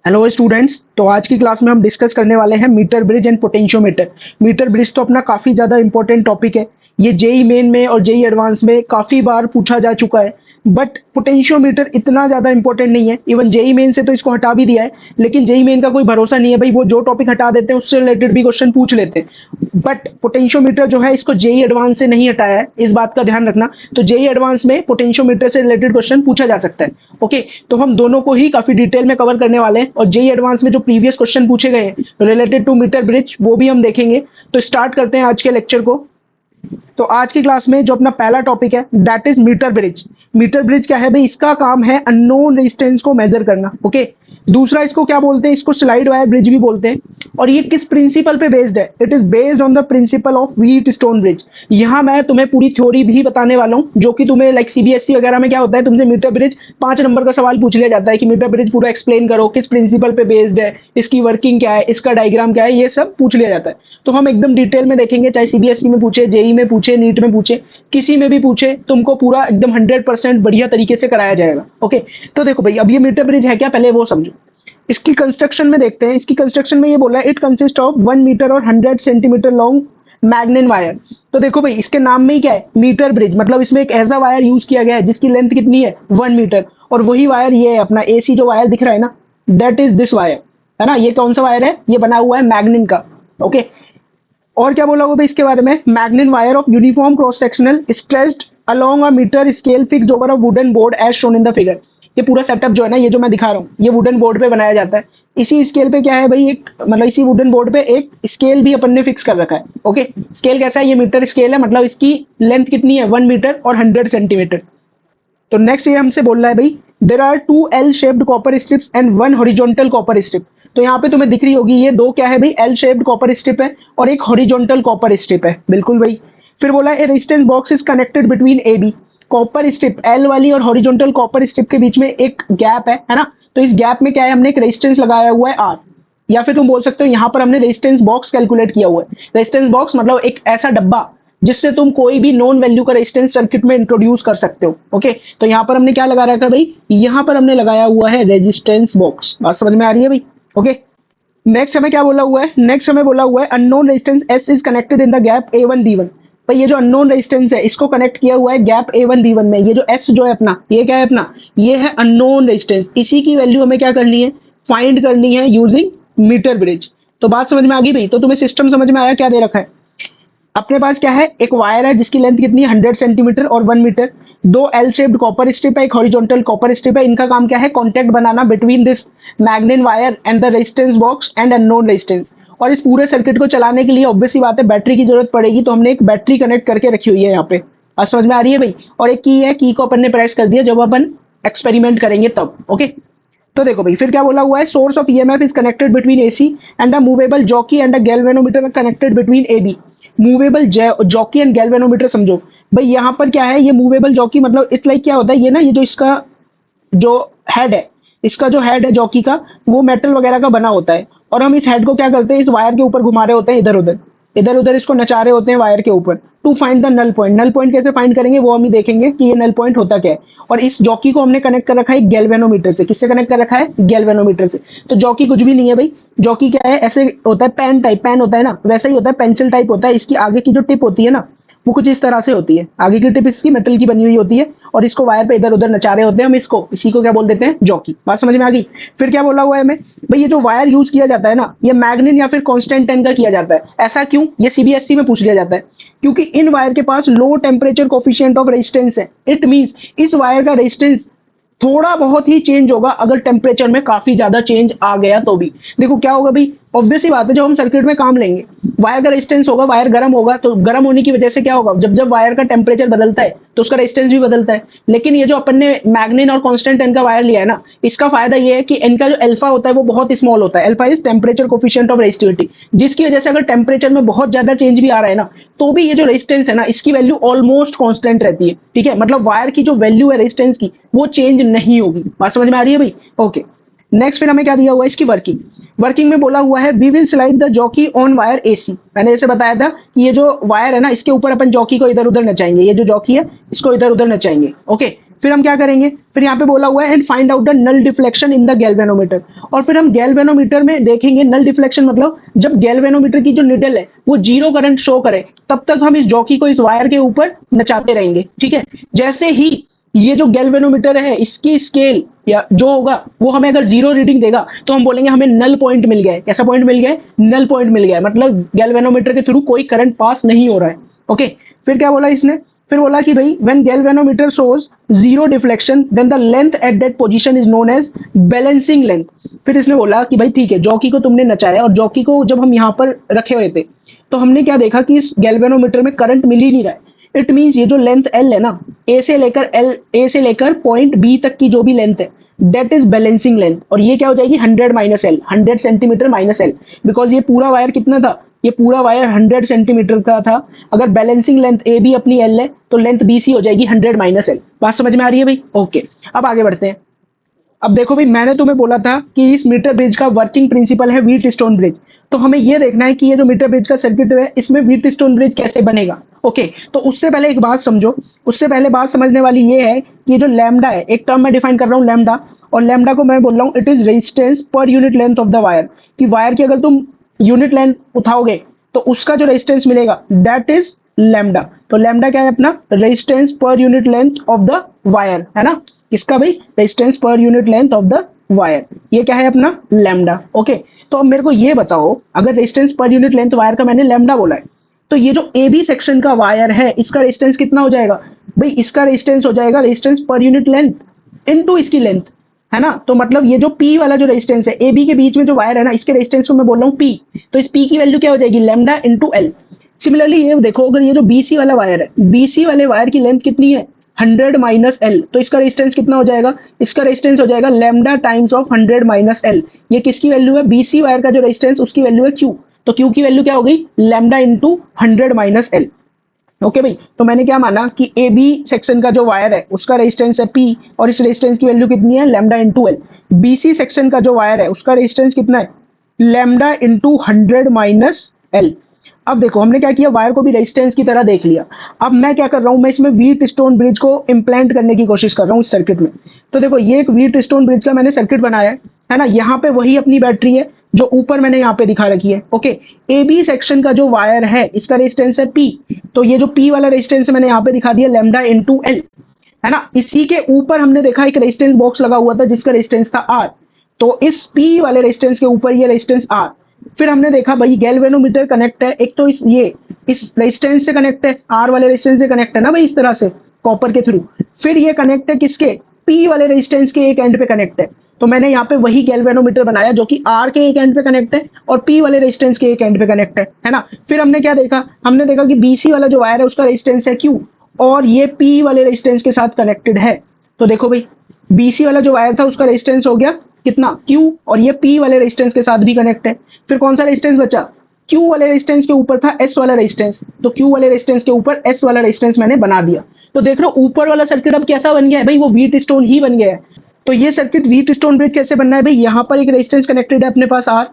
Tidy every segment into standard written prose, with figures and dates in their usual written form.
Hello students. तो आज की क्लास में हम डिस्कस करने वाले हैं metre bridge and potentiometer. Metre bridge तो अपना काफी ज्यादा इंपॉर्टेंट टॉपिक है। ये जेई मेन में और जेई एडवांस में काफी बार पूछा जा चुका है। बट पोटेंशियोमीटर इतना ज्यादा इंपॉर्टेंट नहीं है। इवन जेई मेन से तो इसको हटा भी दिया है, लेकिन जेई मेन का कोई भरोसा नहीं है भाई, वो जो टॉपिक हटा देते हैं उससे रिलेटेड भी क्वेश्चन पूछ लेते हैं। बट पोटेंशियोमीटर जो है इसको जेई एडवांस से नहीं हटाया है, इस बात का ध्यान रखना। तो जेई एडवांस में पोटेंशियोमीटर से रिलेटेड क्वेश्चन पूछा जा सकता है। ओके, तो हम दोनों को ही काफी डिटेल में कवर करने वाले हैं, और जेई एडवांस में जो प्रीवियस क्वेश्चन पूछे गए हैं रिलेटेड टू मीटर ब्रिज वो भी हम देखेंगे। तो स्टार्ट करते हैं आज के लेक्चर को। तो आज की क्लास में जो अपना पहला टॉपिक है that is metre bridge. Metre bridge क्या है भाई, इसका काम है अननोन रेजिस्टेंस को मेजर करना। ओके, दूसरा इसको क्या बोलते हैं, इसको स्लाइड वायर ब्रिज भी बोलते हैं। और ये किस प्रिंसिपल पे बेस्ड है, it is based on the principle of wheat stone bridge. यहाँ मैं तुम्हें पूरी थ्योरी भी बताने वाला हूँ, जो कि तुम्हें लाइक सीबीएसई वगैरह में क्या होता है, तुमसे मीटर ब्रिज 5 नंबर का सवाल पूछ लिया जाता है कि मीटर ब्रिज पूरा एक्सप्लेन करो, किस प्रिंसिपल पे बेस्ड है, इसकी वर्किंग क्या है, इसका डायग्राम क्या है, ये सब पूछ लिया जाता है। तो हम एकदम डिटेल में देखेंगे, चाहे सीबीएसई में पूछे, जेई में पूछे, नीट में पूछे, किसी में भी पूछे, तुमको पूरा एकदम 100% बढ़िया तरीके से कराया जाएगा। ओके, तो देखो भाई, अब ये मीटर ब्रिज है क्या, पहले वो समझो। इसकी कंस्ट्रक्शन में देखते हैं। इसकी कंस्ट्रक्शन में ये बोला है इट कंसिस्ट ऑफ 1 मीटर और 100 सेंटीमीटर लॉन्ग मैग्नेन वायर। तो देखो भाई, इसके नाम में ही क्या है, मीटर ब्रिज, मतलब इसमें एक ऐसा वायर यूज किया गया है जिसकी लेंथ कितनी है, 1 मीटर। और वही वायर ये है अपना एसी जो वायर दिख रहा है ना, दैट इज दिस वायर, है ना। ये कौन सा वायर है, ये बना हुआ है मैग्नेन का। ओके, और क्या बोला हुआ भाई इसके बारे में, manganin wire of uniform cross sectional stretched along a metre scale fixed over a wooden board as shown in the figure. ये पूरा सेटअप जो है ना, ये जो मैं दिखा रहा हूँ, ये वुडन बोर्ड पे बनाया जाता है। इसी स्केल पे क्या है भाई, एक मतलब इसी वुडन बोर्ड पे एक स्केल भी अपन ने फिक्स कर रखा है। ओके, स्केल कैसा है, ये मीटर स्केल है, मतलब इसकी लेंथ कितनी है, 1 मीटर और 100 सेंटीमीटर। तो नेक्स्ट ये हमसे बोल रहा है भाई, there are 2 L shaped copper strips and 1 horizontal copper strip. तो यहाँ पे तुम्हें दिख रही होगी, ये दो क्या है भाई, एल शेप्ड कॉपर स्ट्रिप है और एक हॉरिजॉन्टल कॉपर स्ट्रिप है, बिल्कुल भाई। फिर बोला है resistance box is connected between A B. Copper strip L वाली और हॉरिजॉन्टल कॉपर स्ट्रिप के बीच में एक गैप है ना। तो इस गैप में क्या है, हमने एक रेजिस्टेंस लगाया हुआ है आर, या फिर तुम बोल सकते हो यहाँ पर हमने रेजिस्टेंस बॉक्स कैलकुलेट किया हुआ है। रेजिस्टेंस बॉक्स मतलब एक ऐसा डब्बा जिससे तुम कोई भी नॉन वैल्यू का रेजिस्टेंस सर्किट में इंट्रोड्यूस कर सकते हो। ओके, तो यहाँ पर हमने क्या लगा रखा है भाई, यहाँ पर हमने लगाया हुआ है रेजिस्टेंस बॉक्स। बात समझ में आ रही है भाई। ओके, नेक्स्ट हमें क्या बोला हुआ है, नेक्स्ट हमें बोला हुआ है unknown resistance S is connected in the gap A1 B1। भाई ये जो अननोन रेजिस्टेंस है इसको कनेक्ट किया हुआ है गैप A1 B1 में। ये जो एस जो है अपना, ये क्या है अपना, ये है अननोन रेजिस्टेंस। इसी की वैल्यू हमें क्या करनी है, फाइंड करनी है यूजिंग मीटर ब्रिज। तो बात समझ में आ गई भाई। तो तुम्हें सिस्टम समझ में आया, क्या दे रखा है अपने पास, क्या है, एक वायर है जिसकी लेंथ कितनी है, 100 सेंटीमीटर और 1 मीटर। दो एल शेप्ड कॉपर स्ट्रिप है, एक हॉरिजॉन्टल कॉपर स्ट्रिप है। इनका काम क्या है, कॉन्टेक्ट बनाना between this manganin wire and the resistance box and unknown resistance. और इस पूरे सर्किट को चलाने के लिए ऑब्वियस सी बात है बैटरी की जरूरत पड़ेगी, तो हमने एक बैटरी कनेक्ट करके रखी हुई है यहाँ पे। आज समझ में आ रही है भाई। और एक की है, की को अपन ने प्रेस कर दिया जब अपन एक्सपेरिमेंट करेंगे तब। ओके, तो देखो भाई, फिर क्या बोला हुआ है, source of EMF is connected between AC and a movable jockey and a galvanometer are connected between AB. Movable jockey and galvanometer समझो भाई। यहाँ पर क्या है, ये मूवेबल जॉकी मतलब इट्स लाइक क्या होता है, ये ना, ये जो इसका जो हेड है, इसका जो हेड है जॉकी का, वो मेटल वगैरह का बना होता है। और हम इस हेड को क्या करते हैं, इस वायर के ऊपर घुमा रहे होते हैं, इधर उधर इधर उधर इसको नचा रहे होते हैं वायर के ऊपर, to find the null point. Null point कैसे फाइंड करेंगे वो हम ही देखेंगे कि ये नल पॉइंट होता क्या है। और इस जॉकी को हमने कनेक्ट कर रखा है गैल्वेनोमीटर से। किससे कनेक्ट कर रखा है, गैल्वेनोमीटर से। तो जॉकी कुछ भी नहीं है भाई, जॉकी क्या है, ऐसे होता है पेन टाइप, पेन होता है ना, वैसा ही होता है, पेंसिल टाइप होता है। इसकी आगे की जो टिप होती है ना, वो कुछ इस तरह से होती है, आगे की टिप इसकी मेटल की बनी हुई होती है, और इसको वायर पे इधर उधर नचा रहे होते हैं हम इसको, इसी को क्या बोल देते हैं, जॉकी। बात समझ में आ गई। फिर क्या बोला हुआ है हमें भाई, ये जो वायर यूज किया जाता है ना, ये मैग्नेट या फिर कांस्टेंट टेन का किया जाता है। ऐसा क्यों, ये सीबीएसई में पूछ लिया जाता है। क्योंकि इन वायर के पास low temperature coefficient of resistance है। इट मींस इस वायर का रेजिस्टेंस थोड़ा बहुत ही चेंज होगा अगर टेम्परेचर में काफी ज्यादा चेंज आ गया तो भी। देखो क्या होगा भाई, ऑब्वियस ही बात है, जब हम सर्किट में काम लेंगे, वायर का रेजिस्टेंस होगा, वायर गर्म होगा, तो गर्म होने की वजह से क्या होगा, जब जब वायर का टेम्परेचर बदलता है तो उसका रेजिस्टेंस भी बदलता है। लेकिन ये जो अपन ने मैग्नेट और कांस्टेंट एन का वायर लिया है ना, इसका फायदा ये है कि इनका जो अल्फा होता है वो बहुत स्मॉल होता है। Alpha is temperature coefficient of resistivity, जिसकी वजह से अगर टेम्परेचर में बहुत ज्यादा चेंज भी आ रहा है ना, तो भी ये जो रेजिस्टेंस है ना, इसकी वैल्यू ऑलमोस्ट कांस्टेंट रहती है। ठीक है, मतलब वायर की जो वैल्यू है रेजिस्टेंस की, वो चेंज नहीं होगी। बात समझ में आ रही है भाई। ओके, नेक्स्ट फिर हमें क्या दिया हुआ है, इसकी वर्किंग। वर्किंग में बोला हुआ है we will slide the jockey on wire AC. मैंने जैसे बताया था कि ये जो वायर है ना, इसके ऊपर अपन जॉकी को इधर उधर नचाएंगे। ये जो जॉकी है इसको इधर उधर नचाएंगे। ओके, फिर हम क्या करेंगे, फिर यहाँ पे बोला हुआ है and find out the null deflection in the galvanometer, और फिर हम गैल्वेनोमीटर में देखेंगे नल डिफ्लेक्शन मतलब जब गैल्वेनोमीटर की जो निडल है वो जीरो करंट शो करे तब तक हम इस जॉकी को इस वायर के ऊपर नचाते रहेंगे, ठीक है। जैसे ही ये जो गैल्वेनोमीटर है इसकी स्केल या जो होगा वो हमें अगर जीरो रीडिंग देगा तो हम बोलेंगे हमें नल पॉइंट मिल गया है। कैसा पॉइंट मिल गया है? नल पॉइंट मिल गया है, मतलब गैल्वेनोमीटर के थ्रू कोई करंट पास नहीं हो रहा है। ओके, फिर क्या बोला इसने, फिर बोला कि भाई when galvanometer shows zero deflection then the length at that position is known as balancing length. फिर इसने बोला कि भाई ठीक है, जॉकी को तुमने नचाया और जॉकी को जब हम यहाँ पर रखे हुए थे तो हमने क्या देखा कि इस गैल्वेनोमीटर में करंट मिल ही नहीं रहा है। इट मींस ये जो लेंथ एल है ना, ए से लेकर पॉइंट बी तक की जो भी लेंथ है दैट इज बैलेंसिंग लेंथ, और ये क्या हो जाएगी 100 minus L, 100 centimetre minus L, because ये पूरा वायर कितना था, ये पूरा वायर 100 सेंटीमीटर का था। अगर बैलेंसिंग लेंथ ए बी अपनी एल है तो लेंथ बी सी हो जाएगी 100 माइनस एल। बात समझ में आ रही है भाई? ओके, अब आगे बढ़ते हैं। अब देखो भाई, मैंने तुम्हें बोला था कि इस मीटर ब्रिज का वर्किंग प्रिंसिपल है व्हीट स्टोन ब्रिज, तो हमें यह देखना है कि ये जो मीटर ब्रिज का सर्किट है इसमें व्हीट स्टोन ब्रिज कैसे बनेगा। ओके, तो उससे पहले एक बात समझो, उससे पहले बात समझने वाली ये है कि ये जो लैम्डा है, एक टर्म मैं डिफाइन कर रहा हूँ लैम्डा, और लैम्डा को मैं बोल रहा हूँ it is resistance per unit length of the wire, कि वायर की अगर तुम यूनिट लेंथ उठाओगे तो उसका जो रेजिस्टेंस मिलेगा दैट इज लैम्डा। तो लैम्डा क्या है अपना? Resistance per unit length of the wire, है ना। किसका भाई? Resistance per unit length of the wire, ये क्या है अपना? लैम्डा। ओके, तो अब मेरे को ये बताओ, अगर resistance per unit length wire का मैंने लैम्डा बोला है तो ये जो ए बी सेक्शन का वायर है इसका रेजिस्टेंस कितना हो जाएगा भाई? इसका रेजिस्टेंस हो जाएगा resistance per unit length into इसकी लेंथ, है ना। तो मतलब ये जो पी वाला जो रेजिस्टेंस है ए बी के बीच में जो वायर है ना, इसके रेजिस्टेंस को मैं बोल रहा हूँ पी, तो इस पी की वैल्यू क्या हो जाएगी? Lambda into L. सिमिलरली ये देखो, अगर ये जो बीसी वाला वायर है, बीसी वाले वायर की लेंथ कितनी है? 100 माइनस एल, तो इसका रेजिस्टेंस कितना हो जाएगा? इसका रेजिस्टेंस हो जाएगा lambda times of 100 minus L. ये किसकी वैल्यू है? बीसी वायर का जो रेजिस्टेंस उसकी वैल्यू है क्यू, तो क्यू की वैल्यू क्या हो गई? Lambda into 100 minus L. Okay भाई, तो मैंने क्या माना कि ए बी सेक्शन का जो वायर है उसका रेजिस्टेंस है पी, और इस रेजिस्टेंस की वैल्यू कितनी है? Lambda into L. BC section का जो वायर है उसका रेजिस्टेंस कितना है? Lambda into 100 minus L. अब देखो, हमने क्या किया, वायर को भी रेजिस्टेंस की तरह देख लिया। अब मैं क्या कर रहा हूं, मैं इसमें व्हीट स्टोन ब्रिज को इम्प्लांट करने की कोशिश कर रहा हूं इस सर्किट में। तो देखो, ये एक व्हीट स्टोन ब्रिज का मैंने सर्किट बनाया है ना। यहाँ पे वही अपनी बैटरी है जो ऊपर मैंने यहाँ पे दिखा रखी है। ओके, ए बी सेक्शन का जो वायर है इसका रेजिस्टेंस है पी, तो ये जो पी वाला रेजिस्टेंस मैंने यहाँ पे दिखा दिया लैम्डा इंटू एल, है ना। इसी के ऊपर हमने देखा एक रेजिस्टेंस बॉक्स लगा हुआ था जिसका रेजिस्टेंस था आर, तो इस पी वाले रेजिस्टेंस के ऊपर ये रेजिस्टेंस आर। फिर हमने देखा भाई गैल्वेनोमीटर कनेक्ट है, एक तो इस रेजिस्टेंस से कनेक्ट है, आर वाले रेजिस्टेंस से कनेक्ट है ना भाई, इस तरह से कॉपर के थ्रू। फिर ये कनेक्ट है किसके? पी वाले रेजिस्टेंस के एक एंड पे कनेक्ट है, तो मैंने यहाँ पे वही गैल्वेनोमीटर बनाया जो कि आर के एक एंड पे कनेक्ट है और पी वाले रेजिस्टेंस के एक एंड पे कनेक्ट है ना। फिर हमने क्या देखा, हमने देखा कि बीसी वाला जो वायर है उसका रेजिस्टेंस है क्यू, और ये पी वाले रेजिस्टेंस के साथ कनेक्टेड है। तो देखो भाई, बीसी वाला जो वायर था उसका रेजिस्टेंस हो गया कितना? क्यू, और ये पी वाले रेजिस्टेंस के साथ भी कनेक्ट है। फिर कौन सा रेजिस्टेंस बचा? क्यू वाले रेजिस्टेंस के ऊपर था एस वाला रेजिस्टेंस, तो क्यू वाले रेजिस्टेंस के ऊपर एस वाला रेजिस्टेंस मैंने बना दिया। तो देख लो ऊपर वाला सर्किट अब कैसा बन गया है भाई? वो व्हीट स्टोन ही बन गया है। तो ये सर्किट व्हीट स्टोन ब्रिज कैसे बनना है भाई? यहाँ पर एक रेजिस्टेंस कनेक्टेड है अपने पास आर,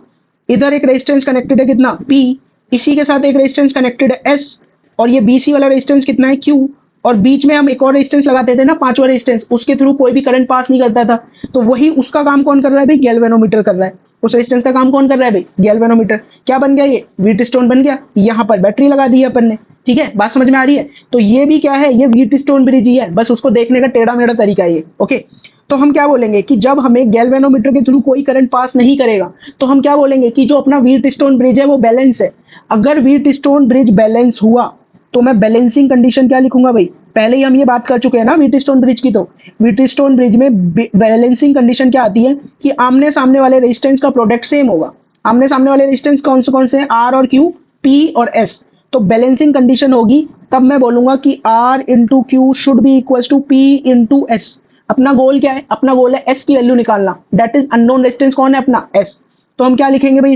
इधर एक रेजिस्टेंस कनेक्टेड है कितना? पी, इसी के साथ एक रेजिस्टेंस कनेक्टेड है एस, और ये बीसी वाला रेजिस्टेंस कितना है? क्यू, और बीच में हम एक और रेजिस्टेंस लगाते थे ना, पांचवा रेजिस्टेंस, उसके थ्रू कोई भी करंट पास नहीं करता था। तो वही उसका काम कौन कर रहा है भाई? गैल्वेनोमीटर कर रहा है। उस रेजिस्टेंस का काम कौन कर रहा है भाई? गैल्वेनोमीटर। क्या बन गया? ये व्हीट स्टोन बन गया। यहाँ पर बैटरी लगा दी है अपन ने, ठीक है, बात समझ में आ रही है। तो ये भी क्या है? ये व्हीट स्टोन ब्रिज ही है, बस उसको देखने का टेढ़ा मेढ़ा तरीका है ये। ओके, तो हम क्या बोलेंगे कि जब हमें गैल्वेनोमीटर के थ्रू कोई करंट पास नहीं करेगा तो हम क्या बोलेंगे कि जो अपना व्हीट स्टोन ब्रिज है वो बैलेंस है। अगर व्हीट स्टोन ब्रिज बैलेंस हुआ तो मैं बैलेंसिंग कंडीशन क्या लिखूंगा भाई? पहले ही हम ये बात कर चुके हैं ना व्हीट स्टोन ब्रिज की। तो व्हीट स्टोन ब्रिज में बैलेंसिंग कंडीशन क्या आती है कि आमने सामने वाले रेजिस्टेंस का प्रोडक्ट सेम होगा। आमने सामने वाले रेजिस्टेंस कौन से हैं? आर और क्यू, पी और एस। तो बैलेंसिंग कंडीशन होगी तब मैं बोलूंगा कि R into Q should be equal to P into S. अपना गोल क्या है? अपना गोल है एस की वैल्यू निकालना, दैट इज अननोन रेजिस्टेंस कौन है? अपना एस। तो हम क्या लिखेंगे भाई?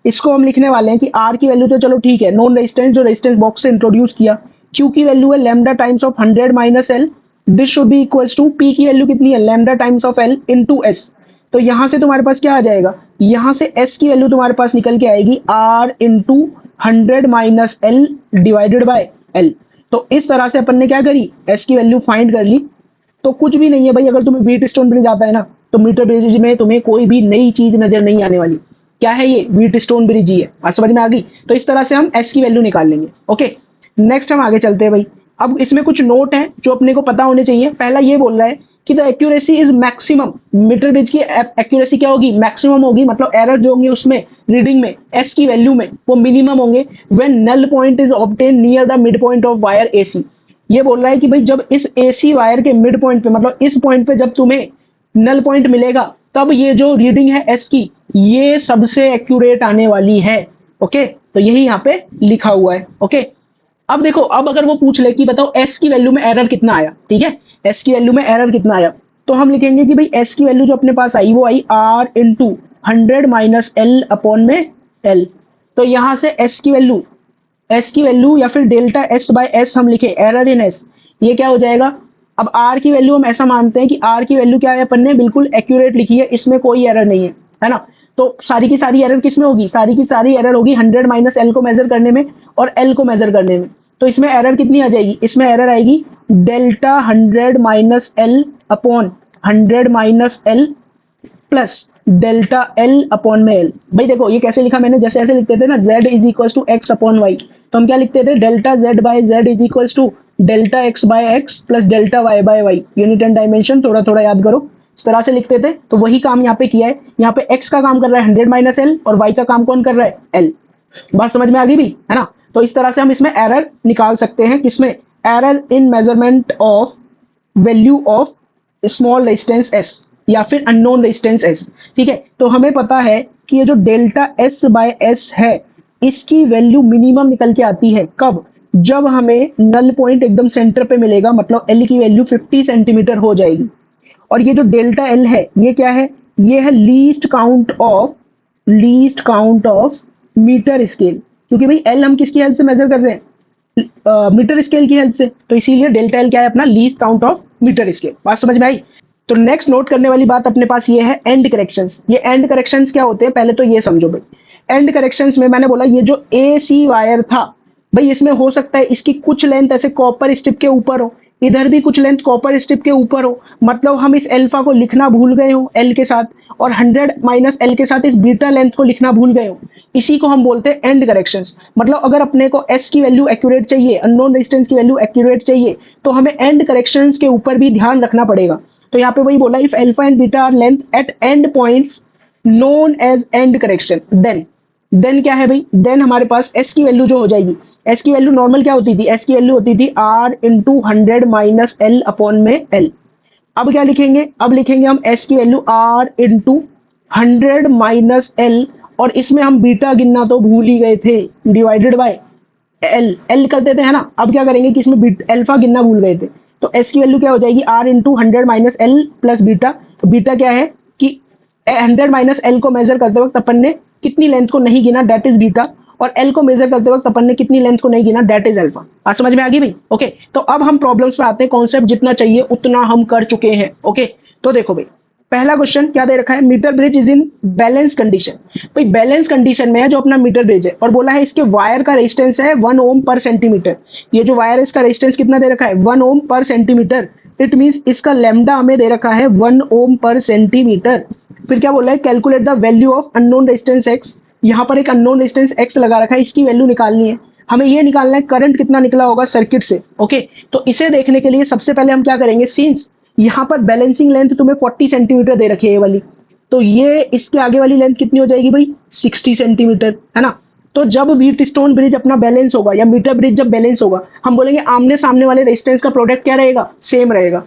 इसको हम लिखने वाले हैं कि आर की वैल्यू तो चलो ठीक है, नॉन रेजिस्टेंस जो रेजिस्टेंस बॉक्स से इंट्रोड्यूस किया। क्यू की वैल्यू है lambda times of 100 minus L, this should be equals to P की वैल्यू कितनी है? Lambda times of L into S. तो यहां से तुम्हारे पास क्या आ जाएगा? यहां से एस की वैल्यू तुम्हारे पास निकल के आएगी R into 100 minus L divided by L. तो इस तरह से अपन ने क्या करी? एस की वैल्यू फाइंड कर ली, तो कुछ भी नहीं है भाई। अगर तुम्हें व्हीट स्टोन ब्रिज आता है ना, तो मीटर ब्रिज में तुम्हें कोई भी नई चीज नजर नहीं आने वाली। क्या है ये? व्हीट स्टोन ब्रिज ही है। बात समझ में आ गई? तो इस तरह से हम एस की वैल्यू निकाल लेंगे। ओके, नेक्स्ट हम आगे चलते हैं भाई। अब इसमें कुछ नोट है जो अपने को पता होने चाहिए। पहला ये बोल रहा है कि the accuracy is maximum. Metre bridge की एक्यूरेसी क्या होगी? मैक्सिमम होगी। मतलब एरर जो होंगे उसमें रीडिंग में, एस की वैल्यू में, वो मिनिमम होंगे when null point is obtain near the mid point of wire AC. ये बोल रहा है कि भाई जब इस एसी वायर के मिड पॉइंट पे, मतलब इस पॉइंट पे जब तुम्हें नल पॉइंट मिलेगा, तब ये जो रीडिंग है एस की, ये सबसे एक्यूरेट आने वाली है। ओके, तो यही यहाँ पे लिखा हुआ है। ओके, अब देखो, अब अगर वो पूछ ले कि बताओ एस की वैल्यू में एरर कितना आया, ठीक है, एस की वैल्यू में एरर कितना आया, तो हम लिखेंगे कि भाई एस की वैल्यू जो अपने पास आई वो I R into 100 minus L upon में एल। तो यहां से एस की वैल्यू या फिर डेल्टा एस बाय एस हम लिखे, एरर इन एस, ये क्या हो जाएगा? अब आर की वैल्यू हम ऐसा मानते हैं कि आर की वैल्यू क्या है, अपन ने बिल्कुल एक्यूरेट लिखी है, इसमें कोई एरर नहीं है ना। तो सारी की सारी एरर किसमें होगी? सारी की सारी एरर होगी 100 माइनस एल को मेजर करने में और एल को मेजर करने में। तो इसमें एरर कितनी आ जाएगी? इसमें एरर आएगी delta 100 minus L upon 100 minus L plus delta L upon में एल। भाई देखो ये कैसे लिखा मैंने, जैसे ऐसे लिखते थे ना, z is equal to X upon Y, तो हम क्या लिखते थे? Delta z by z is equal to delta x by x plus delta y by y। Unit and dimension थोड़ा थोड़ा याद करो, इस तरह से लिखते थे। तो वही काम यहाँ पे किया है। यहाँ पे x का काम कर रहा है 100 माइनस एल और y का काम कौन कर रहा है? l। बात समझ में आ गई भी, है ना? तो इस तरह से हम इसमें एरर निकाल सकते हैं। किसमें? Error in measurement of value of small resistance s या फिर अननोन रेजिस्टेंस s। ठीक है, तो हमें पता है कि ये जो डेल्टा s बाय s है, इसकी वैल्यू मिनिमम निकल के आती है कब? जब हमें नल पॉइंट एकदम सेंटर पे मिलेगा, मतलब l की वैल्यू 50 सेंटीमीटर हो जाएगी। और ये जो डेल्टा l है, ये क्या है? ये है least count of metre scale, क्योंकि भाई l हम किसकी हेल्प से मेजर कर रहे हैं? मीटर स्केल की हेल्प से। तो इसीलिए डेल्टा एल क्या है? अपना least count of metre scale. बात समझ में आई? तो नेक्स्ट नोट करने वाली बात अपने पास ये है एंड करेक्शंस। ये एंड करेक्शंस क्या होते हैं, पहले तो ये समझो भाई। एंड करेक्शंस में मैंने बोला ये जो ए सी वायर था भाई, इसमें हो सकता है इसकी कुछ लेंथ ऐसे कॉपर स्ट्रिप के ऊपर हो, इधर भी कुछ लेंथ कॉपर स्ट्रिप के ऊपर हो, मतलब हम इस अल्फा को लिखना भूल गए हो एल के साथ, और 100 माइनस एल के साथ इस बीटा लेंथ को लिखना भूल गए हो। इसी को हम बोलते हैं एंड करेक्शंस। मतलब अगर अपने को एस की वैल्यू एक्यूरेट चाहिए, अननोन रेजिस्टेंस की वैल्यू एक्यूरेट चाहिए, तो हमें एंड करेक्शंस के ऊपर भी ध्यान रखना पड़ेगा। तो यहाँ पे वही बोला, if alpha and beta are length at end points known as end correction, then क्या है भाई? देन हमारे पास एस की वैल्यू जो हो जाएगी, एस की वैल्यू नॉर्मल क्या होती थी? एस की वैल्यू होती थी R into 100 minus L upon में एल। अब क्या लिखेंगे? अब लिखेंगे हम एस की value R into 100 minus L, और इसमें हम बीटा गिनना तो भूल ही गए थे, डिवाइडेड बाय एल करते थे, है ना। अब क्या करेंगे कि इसमें अल्फा गिनना भूल गए थे, तो एस की वैल्यू क्या हो जाएगी? R into 100 minus L plus beta. तो बीटा क्या है कि 100 माइनस एल को मेजर करते वक्त अपन ने कितनी लेंथ को नहीं गिना, डेट इज बीटा, और एल को मेजर करते वक्त अपन ने कितनी लेंथ को नहीं गिना, डेट इज अल्फा। आज समझ में आ गई भाई? ओके, तो अब हम प्रॉब्लम्स पे आते हैं। कॉन्सेप्ट जितना चाहिए उतना हम कर चुके हैं। ओके, तो देखो भाई, पहला क्वेश्चन क्या दे रखा है? Metre bridge is in balance condition. भाई बैलेंस कंडीशन में है जो अपना मीटर ब्रिज है, और बोला है इसके वायर का रेजिस्टेंस है 1 ओम पर सेंटीमीटर। ये जो वायर है इसका रेजिस्टेंस कितना दे रखा है? 1 ओम पर सेंटीमीटर। इट मींस इसका लैम्डा हमें दे रखा है 1 ओम पर सेंटीमीटर। फिर क्या बोला है? Calculate the value of unknown resistance x. यहाँ पर एक अननोन रेजिस्टेंस एक्स लगा रखा है, इसकी वैल्यू निकालनी है हमें। ये निकालना है करंट कितना निकला होगा सर्किट से। ओके, तो इसे देखने के लिए सबसे पहले हम क्या करेंगे, सिंस यहाँ पर बैलेंसिंग लेंथ तुम्हें 40 सेंटीमीटर दे रखी है ये वाली, तो ये इसके आगे वाली लेंथ कितनी हो जाएगी भाई? 60 सेंटीमीटर, है ना। तो जब व्हीट स्टोन ब्रिज अपना बैलेंस होगा या मीटर ब्रिज जब बैलेंस होगा, हम बोलेंगे आमने सामने वाले रेजिस्टेंस का प्रोडक्ट क्या रहेगा? सेम रहेगा।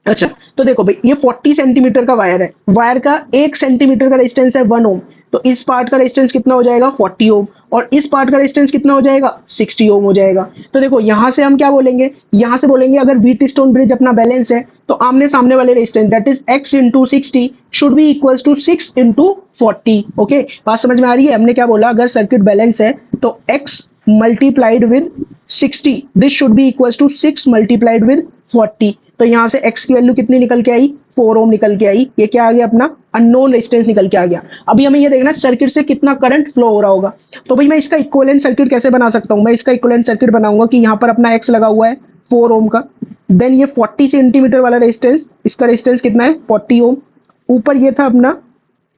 अच्छा, तो देखो भाई, ये 40 सेंटीमीटर का वायर है, वायर का 1 सेंटीमीटर का रेजिस्टेंस है 1 ओम, तो इस पार्ट का रेजिस्टेंस कितना हो जाएगा? 40 ओम, और इस पार्ट का रेजिस्टेंस कितना हो जाएगा? 60 ओम हो जाएगा। तो देखो यहां से हम क्या बोलेंगे? यहां से बोलेंगे अगर व्हीट स्टोन ब्रिज अपना बैलेंस है, तो आमने सामने वाले resistance that is x into 60 should be equals to 6 into 40। Okay, बात समझ में आ रही है? हमने क्या बोला? अगर सर्किट बैलेंस है तो x multiplied with 60, this should be equals to 6 multiplied with 40। तो यहां से x की वैल्यू कितनी निकल के आई? 4 ओम निकल के आई। ये क्या आ गया? अपना अननोन रेजिस्टेंस निकल के आ गया। अभी हमें ये देखना सर्किट से कितना करंट फ्लो हो रहा होगा। तो भाई मैं इसका इक्विवेलेंट सर्किट कैसे बना सकता हूं? मैं इसका इक्विवेलेंट सर्किट बनाऊंगा कि यहाँ पर अपना x लगा हुआ है, 4 ओम का। देन ये 40 सेंटीमीटर वाला रेजिस्टेंस, इसका रेजिस्टेंस कितना है 40 ओम। ऊपर ये था अपना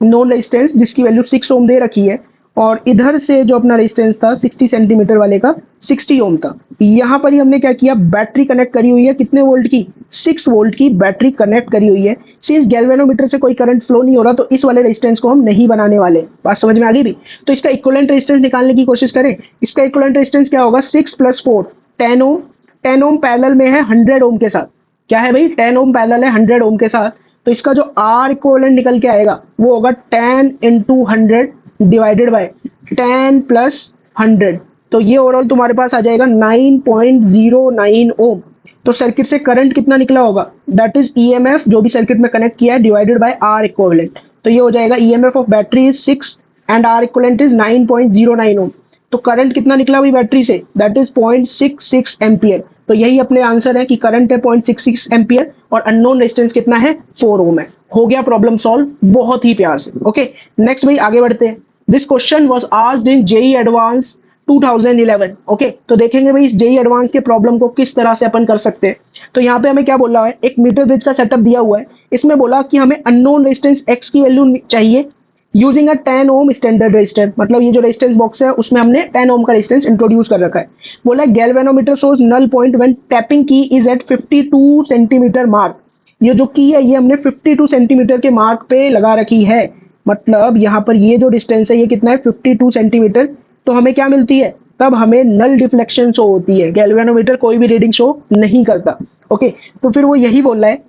नॉन रेजिस्टेंस जिसकी वैल्यू 6 ओम दे रखी है, और इधर से जो अपना रेजिस्टेंस था 60 सेंटीमीटर वाले का 60 ओम था। यहाँ पर ही हमने क्या किया, बैटरी कनेक्ट करी हुई है कितने वोल्ट की, 6 वोल्ट की बैटरी कनेक्ट करी हुई है। सिंस गैल्वेनोमीटर से कोई करंट फ्लो नहीं हो रहा तो इस वाले रेजिस्टेंस को हम नहीं बनाने वाले। बात समझ में आ गई भी। तो इसका इक्विवेलेंट रेजिस्टेंस निकालने की कोशिश करें। इसका इक्विवेलेंट रेजिस्टेंस क्या होगा, 6 + 4 10 ओम। 10 ओम पैरेलल में है 100 ओम के साथ। क्या है भाई, 10 ओम पैरेलल है 100 ओम के साथ। तो इसका जो आर इक्विवेलेंट निकल के आएगा वो होगा 10 × 100 डिवाइडेड बाय 10 + 100। तो ये ओवरऑल तुम्हारे पास आ जाएगा 9.09 ओम। तो सर्किट से करंट कितना निकला होगा, दैट इज ईएमएफ जो भी सर्किट में कनेक्ट किया है डिवाइडेड बाय आर इक्विवेलेंट। तो ये हो जाएगा EMF of battery is 6 and R equivalent is 9.09 ohm. तो करंट कितना निकला भाई बैटरी से, दैट इज 0.66 एम्पियर। तो यही अपने आंसर है कि करंट है 0.66 एम्पियर और अननोन रेजिस्टेंस कितना है 4 ओम है। हो गया प्रॉब्लम सॉल्व बहुत ही प्यार से। ओके नेक्स्ट भाई आगे बढ़ते हैं। This question was asked in JEE advance 2011। Okay तो देखेंगे भाई इस जेईई एडवांस के प्रॉब्लम को किस तरह से अपन कर सकते हैं। तो यहाँ पे हमें क्या बोला है, एक मीटर ब्रिज का सेटअप दिया हुआ है। इसमें बोला कि हमें अननोन रेजिस्टेंस एक्स की वैल्यू चाहिए using a 10 ohm standard resistor. मतलब ये जो रेजिस्टेंस बॉक्स है उसमें हमने 10 ओम का रेजिस्टेंस इंट्रोड्यूस कर रखा है। बोला galvanometer shows null point when tapping key is at 52 centimetre mark. ये जो की है ये हमने 52 सेंटीमीटर के मार्क पे लगा रखी है। मतलब यहाँ पर ये जो डिस्टेंस है ये कितना है 52 सेंटीमीटर। तो हमें क्या मिलती है, तब हमें नल डिफ्लेक्शन शो होती है। गैल्वेनोमीटर कोई भी रीडिंग शो नहीं करता। ओके तो फिर वो यही बोल रहा है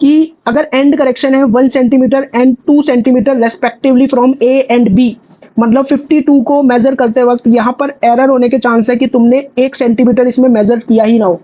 कि अगर एंड करेक्शन है 1 centimetre and 2 centimetre respectively from A and B, मतलब 52 को मेजर करते वक्त यहाँ पर एरर होने के चांस है कि तुमने 1 सेंटीमीटर इसमें मेजर किया ही ना हो,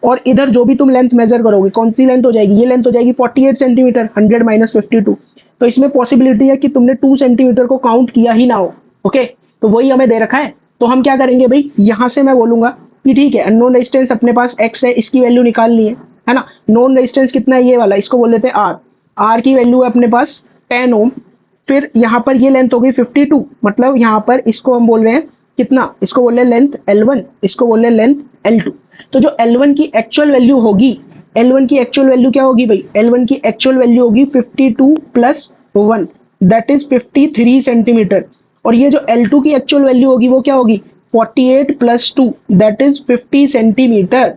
और इधर जो भी तुम लेंथ मेजर करोगे कौन सी लेंथ हो जाएगी, ये लेंथ हो जाएगी 48 सेंटीमीटर 100 - 52। तो इसमें पॉसिबिलिटी है कि तुमने 2 सेंटीमीटर को काउंट किया ही ना हो। ओके तो वही हमें दे रखा है। तो हम क्या करेंगे भाई, यहाँ से मैं बोलूंगा कि ठीक है अननोन रेजिस्टेंस अपने पास x है, इसकी वैल्यू निकालनी है ना। नॉन रेजिस्टेंस कितना है ये वाला, इसको बोल देते हैं r। r की वैल्यू है अपने पास 10 ओम। फिर यहाँ पर ये लेंथ हो गई 52, मतलब यहाँ पर इसको हम बोल रहे हैं कितना, इसको बोल रहे हैं लेंथ L1, इसको बोल रहे हैं लेंथ L2। तो जो L1 की एक्चुअल वैल्यू होगी, L1 की एक्चुअल वैल्यू क्या होगी भाई, L1 की एक्चुअल वैल्यू होगी 52 + 1 दैट इज 53 सेंटीमीटर। और ये जो L2 की एक्चुअल वैल्यू होगी वो क्या होगी 48 + 2 दैट इज 50 सेंटीमीटर।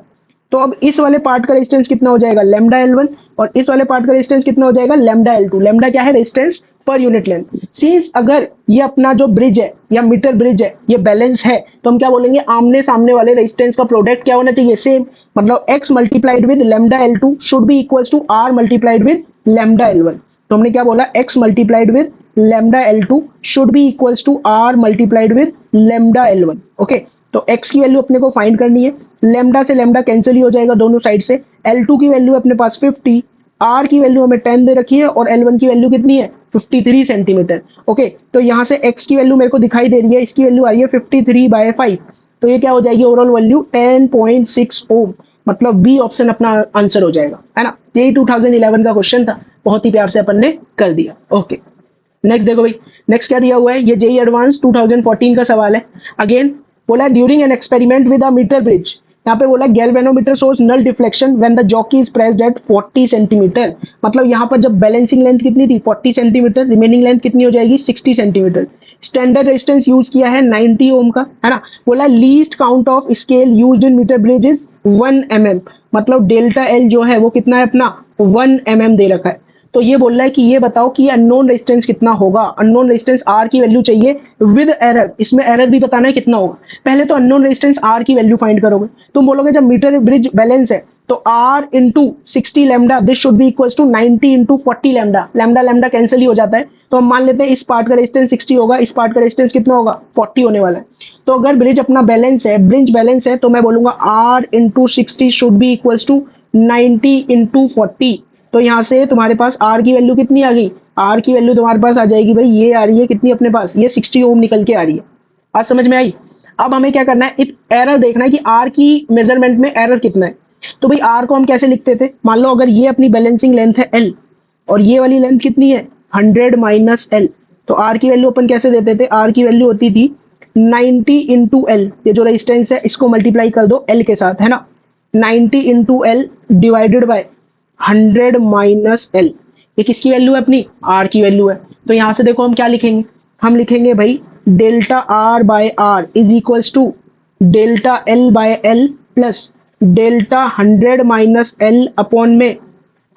तो अब इस वाले पार्ट का रेजिस्टेंस कितना हो जाएगा लैम्डा L1, और इस वाले पार्ट का रेजिस्टेंस कितना हो जाएगा लैम्डा L2। लैम्डा क्या है, resistance per unit length. Since अगर ये अपना जो ब्रिज है या मीटर ब्रिज है ये बैलेंस है, तो हम क्या बोलेंगे आमने सामने वाले रेजिस्टेंस का प्रोडक्ट क्या होना चाहिए सेम। मतलब x multiplied with lambda L2 should be equals to r multiplied with lambda L1। तो हमने क्या बोला, x multiplied with lambda L2 should be equals to r multiplied with lambda L1। Okay तो x की value अपने को find करनी है, लैम्डा से लैम्डा कैंसिल ही हो जाएगा दोनों साइड से। L2 की वैल्यू अपने पास 50, r की वैल्यू हमें 10 दे रखी है और L1 की वैल्यू कितनी है 53 सेंटीमीटर। ओके तो यहाँ से x की वैल्यू मेरे को दिखाई दे रही है, इसकी वैल्यू आ रही है 53/5। तो ये क्या हो जाएगी ओवरऑल वैल्यू 10.6 ओम। मतलब बी ऑप्शन अपना आंसर हो जाएगा, है ना। यही 2011 का क्वेश्चन था, बहुत ही प्यार से अपन ने कर दिया। ओके नेक्स्ट देखो भाई, नेक्स्ट क्या दिया हुआ है, ये जेईई एडवांस 2014 का सवाल है। अगेन बोला during an experiment with a metre bridge, यहाँ पे बोला galvanometer shows null deflection when the jockey is pressed at 40 centimetre. मतलब यहाँ पर जब बैलेंसिंग लेंथ कितनी थी 40 सेंटीमीटर, रिमेनिंग लेंथ कितनी हो जाएगी 60 सेंटीमीटर। स्टैंडर्ड रेजिस्टेंस यूज किया है 90 ओम का, है ना। बोला least count of scale used in metre bridge is 1 mm। मतलब डेल्टा एल जो है वो कितना है अपना 1 mm दे रखा है। तो ये बोल रहा है कि ये बताओ कि ये अननोन रेजिस्टेंस कितना होगा। अननोन रेजिस्टेंस R की वैल्यू चाहिए विद एरर, इसमें एरर भी बताना है कितना होगा। पहले तो अननोन रेजिस्टेंस R की वैल्यू फाइंड करोगे, तुम बोलोगे जब मीटर ब्रिज बैलेंस है तो R × 60 lambda this should be equals to 90 × 40 lambda. Lambda lambda cancel ही हो जाता है, तो हम मान लेते हैं इस पार्ट का रेजिस्टेंस 60 होगा, इस पार्ट का रेजिस्टेंस कितना होगा 40 होने वाला है। तो अगर ब्रिज अपना बैलेंस है, ब्रिज बैलेंस है, तो मैं बोलूंगा R × 60 should be equals to 90 × 40। तो यहाँ से तुम्हारे पास R की वैल्यू कितनी आ गई, R की वैल्यू तुम्हारे पास आ जाएगी भाई, ये आ रही है कितनी अपने पास, ये 60 ओम निकल के आ रही है। आज समझ में आई। अब हमें क्या करना है, एक एरर देखना है कि R की मेजरमेंट में एरर कितना है। तो भाई R को हम कैसे लिखते थे, मान लो अगर ये अपनी बैलेंसिंग लेंथ है L और ये वाली लेंथ कितनी है 100 - L, तो R की वैल्यू अपन कैसे देते थे, R की वैल्यू होती थी 90 × L। ये जो रेजिस्टेंस है इसको मल्टीप्लाई कर दो L के साथ, है ना। 90 into L divided bye 100 minus L. ये किसकी वैल्यू है? अपनी आर की वैल्यू है। तो यहां से देखो हम क्या लिखेंगे, हम लिखेंगे भाई delta R by R is equals to delta L by L plus delta 100 minus L upon में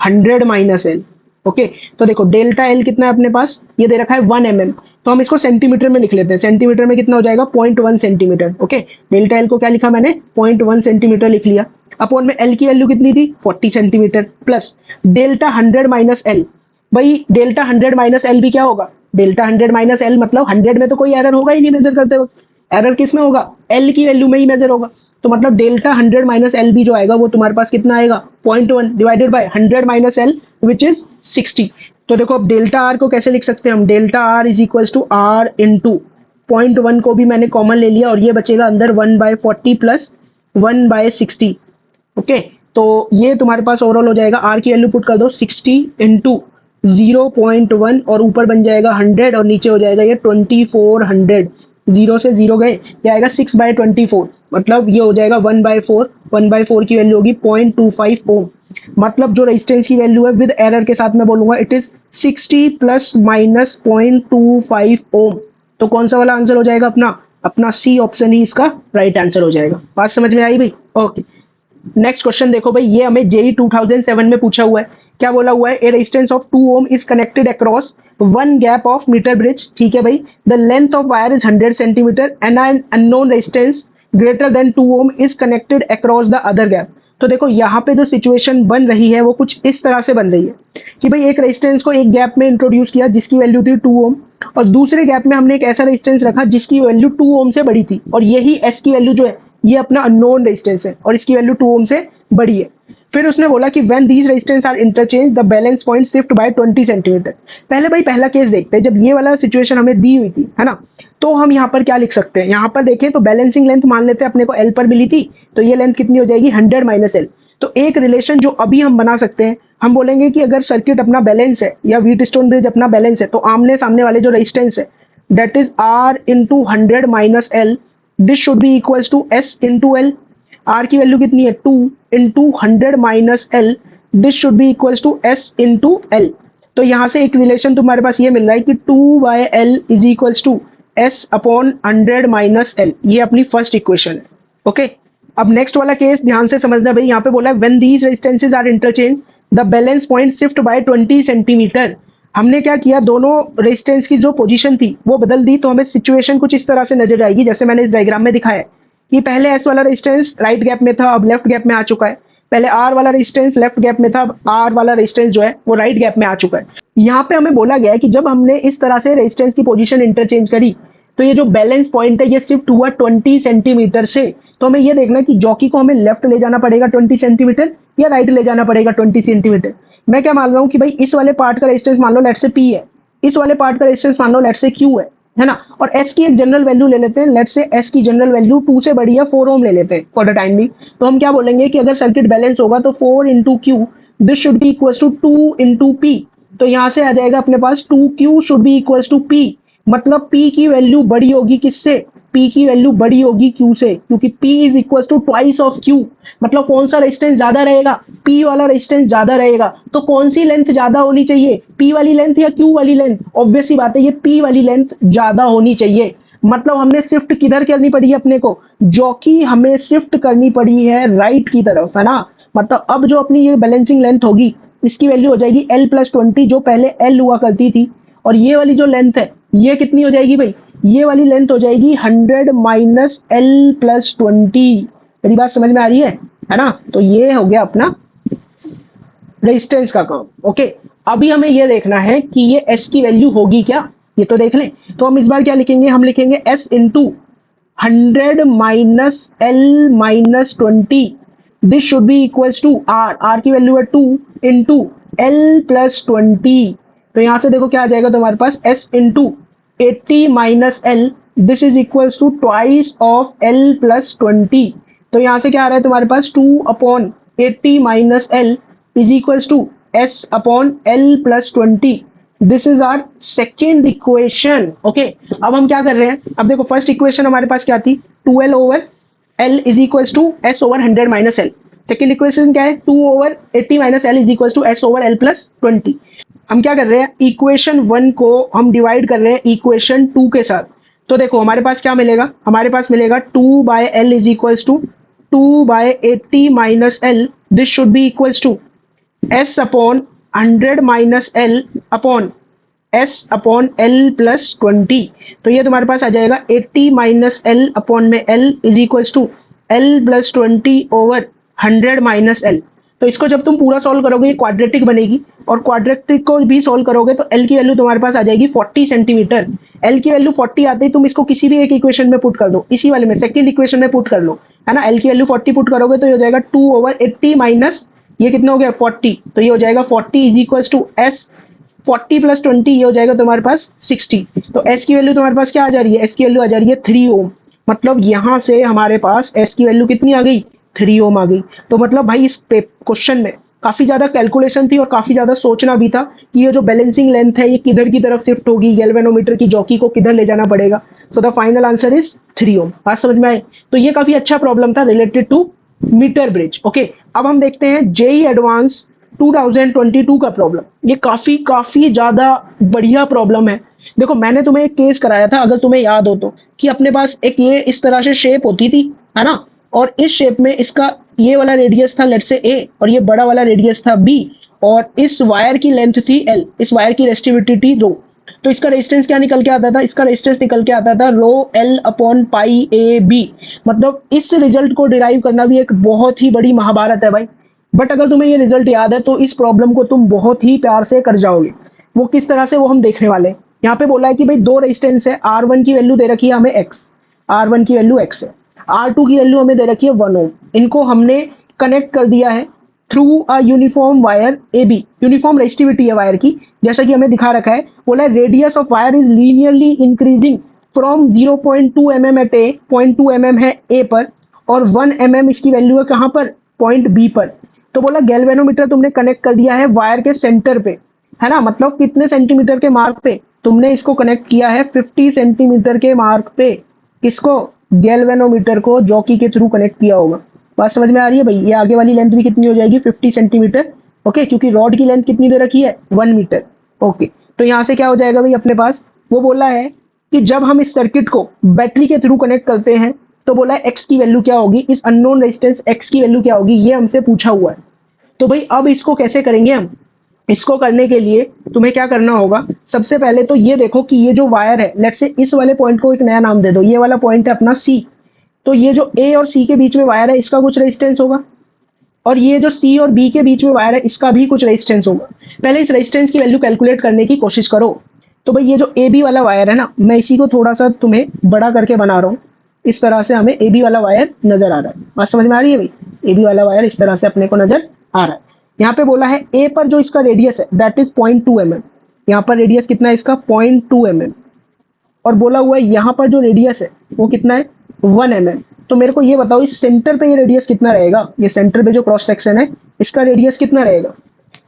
100 माइनस एल। ओके, तो देखो डेल्टा एल कितना है अपने पास, ये दे रखा है 1 mm, तो हम इसको सेंटीमीटर में लिख लेते हैं। सेंटीमीटर में कितना हो जाएगा? 0.1 सेंटीमीटर। ओके, डेल्टा एल को क्या लिखा मैंने? 0.1 सेंटीमीटर लिख लिया। अपॉन में एल की वैल्यू कितनी थी? 40 centimetre plus delta 100 minus L. भाई डेल्टा 100 माइनस एल भी क्या होगा? डेल्टा 100 माइनस एल मतलब 100 में तो कोई एरर होगा ही नहीं मेजर करते वक्त। एरर किस में होगा? एल की वैल्यू में ही मेजर होगा। तो मतलब डेल्टा 100 माइनस एल भी जो आएगा वो तुम्हारे पास कितना आएगा? 0.1 divided by 100 minus L which is 60। तो देखो अब डेल्टा आर को कैसे लिख सकते हैं हम? Delta R is equals to R into 0.1 को भी मैंने कॉमन ले लिया और ये बचेगा अंदर 1/40 प्लस 1/60। ओके, तो ये तुम्हारे पास ओवरऑल हो जाएगा, आर की वैल्यू पुट कर दो 60 इंटू 0.1 और ऊपर बन जाएगा 100 और नीचे हो जाएगा ये 2400। जीरो से जीरो गए, ये आएगा 6/24, मतलब ये हो जाएगा 1/4। 1/4 की वैल्यू होगी 0.25 ओम। मतलब जो रेजिस्टेंस की वैल्यू है विद एरर के साथ मैं बोलूंगा इट इज 60 प्लस माइनस 0.25 ओम। तो कौन सा वाला आंसर हो जाएगा अपना? अपना सी ऑप्शन ही इसका राइट आंसर हो जाएगा। बात समझ में आई भाई? ओके, नेक्स्ट क्वेश्चन देखो भाई, ये हमें जेई 2007 में पूछा हुआ है। क्या बोला हुआ है? A resistance of 2 ohm is connected across one gap of metre bridge. ठीक है भाई, the length of wire is 100 centimetre and an unknown resistance greater than 2 ohm is connected across the other gap. तो देखो यहाँ पे जो situation बन रही है वो कुछ इस तरह से बन रही है कि भाई एक रेजिस्टेंस को एक गैप में इंट्रोड्यूस किया जिसकी वैल्यू थी 2 ओम, और दूसरे गैप में हमने एक ऐसा रेजिस्टेंस रखा जिसकी वैल्यू 2 ओम से बड़ी थी, और यही एस की वैल्यू जो है ये अपना अननोन रेजिस्टेंस है और इसकी वैल्यू 2 ओम से बड़ी है। फिर उसने बोला कि when these resistance are interchange the balance point shift by 20 centimetre. पहले भाई पहला केस देखते हैं, जब ये वाला सिचुएशन हमें दी हुई थी, है ना, तो हम यहाँ पर क्या लिख सकते हैं? यहाँ पर देखें तो बैलेंसिंग लेंथ मान लेते हैं अपने को एल पर मिली थी, तो ये लेंथ कितनी हो जाएगी? 100 माइनस एल। तो एक रिलेशन जो अभी हम बना सकते हैं, हम बोलेंगे कि अगर सर्किट अपना बैलेंस है या व्हीटस्टोन ब्रिज अपना बैलेंस है, तो आमने सामने वाले जो रेजिस्टेंस है that is R into 100 minus L, this should be equals to S into L. R की वैल्यू कितनी है? 2 into 100 minus L, this should be equals to S into L. तो यहां से एक रिलेशन तुम्हारे पास ये मिल रहा है कि 2/L is equals to S upon 100 minus L. ये अपनी फर्स्ट इक्वेशन है। ओके, अब नेक्स्ट वाला केस ध्यान से समझना भाई, यहाँ पे बोला है when these resistances are interchange the balance point shift by 20 centimetre. हमने क्या किया? दोनों रेजिस्टेंस की जो पोजीशन थी वो बदल दी, तो हमें सिचुएशन कुछ इस तरह से नजर आएगी जैसे मैंने इस डायग्राम में दिखाया है कि पहले एस वाला रेजिस्टेंस राइट गैप में था, अब लेफ्ट गैप में आ चुका है। पहले आर वाला रेजिस्टेंस लेफ्ट गैप में था, अब आर वाला रेजिस्टेंस जो है वो राइट गैप में आ चुका है। यहाँ पे हमें बोला गया है कि जब हमने इस तरह से रेजिस्टेंस की पोजीशन इंटरचेंज करी तो ये जो बैलेंस पॉइंट है ये शिफ्ट हुआ 20 सेंटीमीटर से। तो हमें ये देखना है कि जॉकी को हमें लेफ्ट ले जाना पड़ेगा 20 सेंटीमीटर या राइट ले जाना पड़ेगा 20 सेंटीमीटर। मैं क्या मान रहा हूँ कि भाई इस वाले पार्ट का रेजिस्टेंस मान लो लेट से P है, इस वाले पार्ट का रेजिस्टेंस मान लो लेट से Q है ना, और S की एक जनरल वैल्यू ले लेते हैं, लेट से S की जनरल वैल्यू 2 से बड़ी है 4 ओम ले लेते हैं फॉर द टाइम भी। तो हम क्या बोलेंगे कि अगर सर्किट बैलेंस होगा तो 4 into Q this should be equals to 2 into P. तो यहाँ से आ जाएगा अपने पास 2Q should be equals to P, मतलब P की वैल्यू बड़ी होगी किससे? P की वैल्यू बड़ी होगी Q से, क्योंकि P is equals to twice of Q। मतलब कौन सा रेजिस्टेंस ज्यादा रहेगा? P वाला रेजिस्टेंस ज्यादा रहेगा। तो कौन सी लेंथ ज्यादा होनी चाहिए? P वाली लेंथ या Q वाली लेंथ? ऑब्वियस सी बात है ये P वाली लेंथ ज्यादा होनी चाहिए। मतलब हमने शिफ्ट किधर करनी पड़ी है अपने को? जो कि हमें शिफ्ट करनी पड़ी है राइट की तरफ, है ना। मतलब अब जो अपनी ये बैलेंसिंग लेंथ होगी इसकी वैल्यू हो जाएगी L प्लस 20, जो पहले L हुआ करती थी, और ये वाली जो लेंथ है ये कितनी हो जाएगी भाई? ये वाली लेंथ हो जाएगी 100 माइनस L प्लस 20। मेरी बात समझ में आ रही है ना। तो ये हो गया अपना रेजिस्टेंस का काम। ओके, अभी हमें ये देखना है कि ये S की वैल्यू होगी क्या, ये तो देख लें। तो हम इस बार क्या लिखेंगे? हम लिखेंगे S into 100 minus L minus 20, this should be equals to R की वैल्यू है 2 इंटू L प्लस 20। तो यहां से देखो क्या आ जाएगा तुम्हारे पास? S into 80 minus L, this is equals to twice of L plus 20। तो यहां से क्या आ रहा है तुम्हारे पास? 2 upon 80 minus L is equals to S upon L plus 20। This is our second equation. Okay, अब हम क्या कर रहे हैं? अब देखो फर्स्ट इक्वेशन हमारे पास क्या थी? 2L over L is equals to S over 100 minus L। Second equation क्या है, 2/80 minus L is equal to S over L plus 20। हम क्या कर रहे हैं, इक्वेशन 1 को हम डिवाइड कर रहे हैं इक्वेशन 2 के साथ। तो देखो हमारे पास क्या मिलेगा, हमारे पास मिलेगा 2/l is equal to 2/80 minus L, this should be equals to S upon 100 minus L upon S upon L plus 20। तो ये तुम्हारे पास आ जाएगा 80 माइनस एल अपॉन में L is equals to L plus 20 over 100 minus L. तो इसको जब तुम पूरा सॉल्व करोगे ये क्वाड्रेटिक बनेगी, और क्वाड्रेटिक को भी सॉल्व करोगे तो एल की वैल्यू तुम्हारे पास आ जाएगी 40 सेंटीमीटर। एल की वैल्यू 40 आते ही तुम इसको किसी भी एक इक्वेशन में पुट कर दो, इसी वाले में सेकंड इक्वेशन में पुट कर लो, है ना। एल की वैल्यू 40 पुट करोगे तो ये हो जाएगा 2/80 माइनस ये कितना हो गया 40, तो ये हो जाएगा 40 is equals to S 40 plus 20, ये हो जाएगा तुम्हारे पास 60। तो एस की वैल्यू तुम्हारे पास क्या आ जा रही है, एस की वैल्यू आ जा रही है 3 ओम। मतलब यहां से हमारे पास एस की वैल्यू कितनी आ गई, 3 ओम आ गई। तो मतलब भाई इस क्वेश्चन में काफी ज्यादा कैलकुलेशन थी और काफी ज्यादा सोचना भी था कि ये जो बैलेंसिंग लेंथ है ये किधर की तरफ शिफ्ट होगी, गैल्वेनोमीटर की जॉकी को किधर ले जाना पड़ेगा। So the final answer is 3 ओम। बात समझ में आए। तो ये काफी अच्छा प्रॉब्लम था related to metre bridge. Okay, अब हम देखते हैं जेई एडवांस 2022 का प्रॉब्लम। ये काफी काफी ज्यादा बढ़िया प्रॉब्लम है। देखो मैंने तुम्हें एक केस कराया था, अगर तुम्हें याद हो तो, कि अपने पास एक ये इस तरह से शेप होती थी, है ना, और इस शेप में इसका ये वाला रेडियस था लेट से ए, और ये बड़ा वाला रेडियस था बी, और इस वायर की लेंथ थी एल, इस वायर की रेसिस्टिविटी थी रो। तो इसका रेजिस्टेंस क्या निकल के आता था, इसका रेजिस्टेंस निकल के आता था rho L upon pi A B. मतलब इस रिजल्ट को डिराइव करना भी एक बहुत ही बड़ी महाभारत है भाई। बट अगर तुम्हें ये रिजल्ट याद है तो इस प्रॉब्लम को तुम बहुत ही प्यार से कर जाओगे। वो किस तरह से वो हम देखने वाले हैं। यहाँ पे बोला है कि भाई दो रेजिस्टेंस है, R1 की वैल्यू दे रखी है हमें x, R1 की वैल्यू x है, R2 की वैल्यू हमें दे रखी है 1 ओम। इनको हमने कनेक्ट कर दिया है through a uniform wire AB। Uniform resistivity है वायर की, जैसा कि हमें दिखा रखा है। बोला है radius of wire is linearly increasing from 0.2 mm at A, 0.2 mm है ए पर, और 1 mm इसकी वैल्यू है कहाँ पर, पॉइंट बी पर। तो बोला गैल्वेनोमीटर तुमने कनेक्ट कर दिया है वायर के सेंटर पे, है ना, मतलब कितने सेंटीमीटर के मार्क पे तुमने इसको कनेक्ट किया है, 50 सेंटीमीटर के मार्क पे। किसको, गैल्वेनोमीटर को जॉकी के थ्रू कनेक्ट किया होगा। बात समझ में आ रही है भाई। ये आगे वाली लेंथ भी कितनी हो जाएगी, 50 सेंटीमीटर। ओके, क्योंकि रॉड की लेंथ कितनी दे रखी है, 1 मीटर। ओके, तो यहाँ से क्या हो जाएगा भाई अपने पास, वो बोला है कि जब हम इस सर्किट को बैटरी के थ्रू कनेक्ट करते हैं तो बोला है एक्स की वैल्यू क्या होगी, इस अननोन रेजिस्टेंस एक्स की वैल्यू क्या होगी, ये हमसे पूछा हुआ है। तो भाई अब इसको कैसे करेंगे हम, इसको करने के लिए तुम्हें क्या करना होगा, सबसे पहले तो ये देखो कि ये जो वायर है, लेट्स से इस वाले पॉइंट को एक नया नाम दे दो, ये वाला पॉइंट है अपना सी। तो ये जो ए और सी के बीच में वायर है इसका कुछ रेजिस्टेंस होगा, और ये जो सी और बी के बीच में वायर है इसका भी कुछ रेजिस्टेंस होगा। पहले इस रेजिस्टेंस की वैल्यू कैलकुलेट करने की कोशिश करो। तो भाई ये जो ए बी वाला वायर है ना, मैं इसी को थोड़ा सा तुम्हें बड़ा करके बना रहा हूँ। इस तरह से हमें ए बी वाला वायर नजर आ रहा है। बात समझ में आ रही है भाई, ए बी वाला वायर इस तरह से अपने को नजर आ रहा है। यहाँ पे बोला है ए पर जो इसका रेडियस है दैट इज 0.2 mm। यहाँ पर रेडियस कितना है इसका, 0.2 mm। और बोला हुआ है यहाँ पर जो रेडियस है वो कितना है, 1 mm। तो मेरे को ये बताओ इस सेंटर पे ये रेडियस कितना रहेगा, ये सेंटर पे जो क्रॉस सेक्शन है इसका रेडियस कितना रहेगा।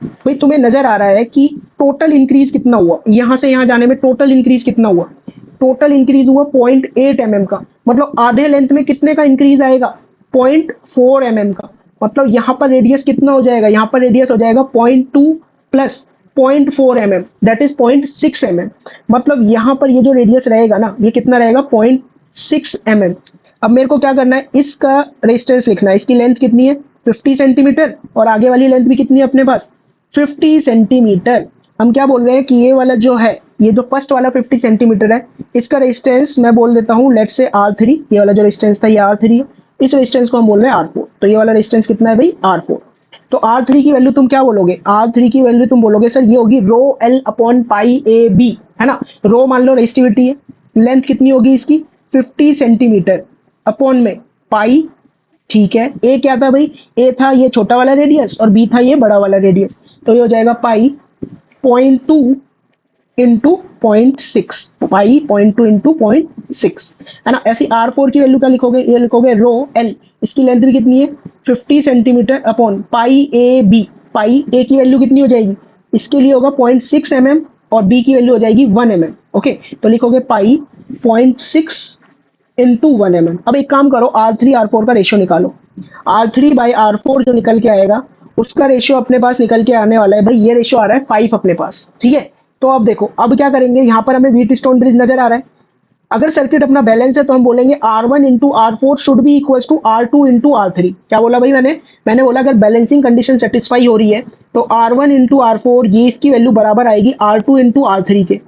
भाई तुम्हें नजर आ रहा है कि टोटल इंक्रीज कितना हुआ, यहां से यहां जाने में टोटल इंक्रीज कितना हुआ, टोटल इंक्रीज हुआ 0.8 mm का। मतलब आधे लेंथ में कितने का इंक्रीज आएगा, 0.4 mm का। मतलब यहाँ पर रेडियस कितना हो जाएगा, यहाँ पर रेडियस हो जाएगा 0.2 plus 0.4 mm that is 0.6 mm। मतलब यहाँ पर ये जो रेडियस रहेगा ना ये कितना रहेगा, 0.6 mm। अब मेरे को क्या करना है, इसका रेजिस्टेंस लिखना है, इसकी लेंथ कितनी है 50 सेंटीमीटर, और आगे वाली लेंथ भी कितनी है अपने पास 50 सेंटीमीटर। हम क्या बोल रहे हैं कि ये वाला जो है, ये जो फर्स्ट वाला 50 सेंटीमीटर है, इसका रेजिस्टेंस मैं बोल देता हूँ लेट से R3। ये वाला जो रेजिस्टेंस था ये R3 है, इस रेजिस्टेंस को हम बोल रहे हैं R4। तो ये वाला रेजिस्टेंस कितना है भाई, R4। तो R3 की वैल्यू तुम क्या बोलोगे, R3 की वैल्यू तुम बोलोगे सर ये होगी rho L upon pi A B, है ना। रो मान लो रेजिस्टिविटी है, लेंथ कितनी होगी इसकी 50 सेंटीमीटर, अपॉन में पाई, ठीक है। ए क्या था भाई, ए था ये छोटा वाला रेडियस और बी था ये बड़ा वाला रेडियस। तो ये हो जाएगा पाई 0.2 इंटू 0.6, पाई 0.2 इंटू 0.6, है ना। ऐसी R4 की वैल्यू क्या लिखोगे, ये लिखोगे रो एल, इसकी लेंथ भी कितनी है 50 centimetre, upon pi A B. Pi A की वैल्यू कितनी हो जाएगी, इसके लिए होगा 0.6 mm, और बी की वैल्यू हो जाएगी 1 mm। ओके, तो लिखोगे पाई 0.6 इंटू 1 mm। अब एक काम करो, R3 R4 का रेशियो निकालो। R3/R4 जो निकल के आएगा उसका रेशियो अपने पास निकल के आने वाला है भाई, ये रेशियो आ रहा है 5 अपने पास, ठीक है। तो अब देखो, अब क्या करेंगे, यहाँ पर हमें व्हीट स्टोन ब्रिज नजर आ रहा है। अगर सर्किट अपना बैलेंस है तो हम बोलेंगे R1 into R4 should be equal to R2 into R3। क्या बोला भाई मैंने बोला अगर बैलेंसिंग कंडीशन सेटिस्फाई हो रही है तो R1 इंटू R4 ये इसकी वैल्यू बराबर आएगी R2 इंटू R3 के।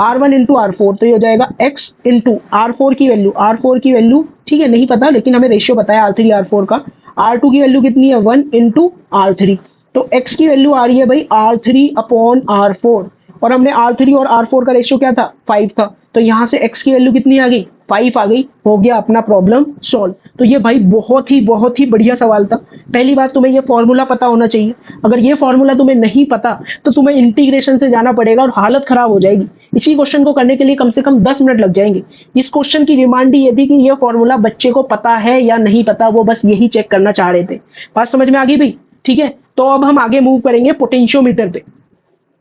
R1 इंटू R4 तो ये हो जाएगा X इंटू R4 की वैल्यू, ठीक है, नहीं पता लेकिन हमें रेशियो पता है R3 R4 का। R2 की वैल्यू कितनी है 1 इंटू R3, तो X की वैल्यू आ रही है भाई R3/R4, और हमने R3 और R4 का रेशियो क्या था 5 था, तो यहाँ से X की वैल्यू कितनी आ गई 5 आ गई, हो गया अपना प्रॉब्लम सॉल्व। तो ये भाई बहुत ही बढ़िया सवाल था। पहली बात, तुम्हें ये फॉर्मूला पता होना चाहिए। अगर ये फॉर्मूला तुम्हें नहीं पता तो तुम्हें इंटीग्रेशन से जाना पड़ेगा और हालत खराब हो जाएगी। इसी क्वेश्चन को करने के लिए कम से कम 10 मिनट लग जाएंगे। इस क्वेश्चन की डिमांड ये थी कि ये फॉर्मूला बच्चे को पता है या नहीं पता, वो बस यही चेक करना चाह रहे थे। बात समझ में आ गई भाई, ठीक है। तो अब हम आगे मूव करेंगे पोटेंशियोमीटर पे।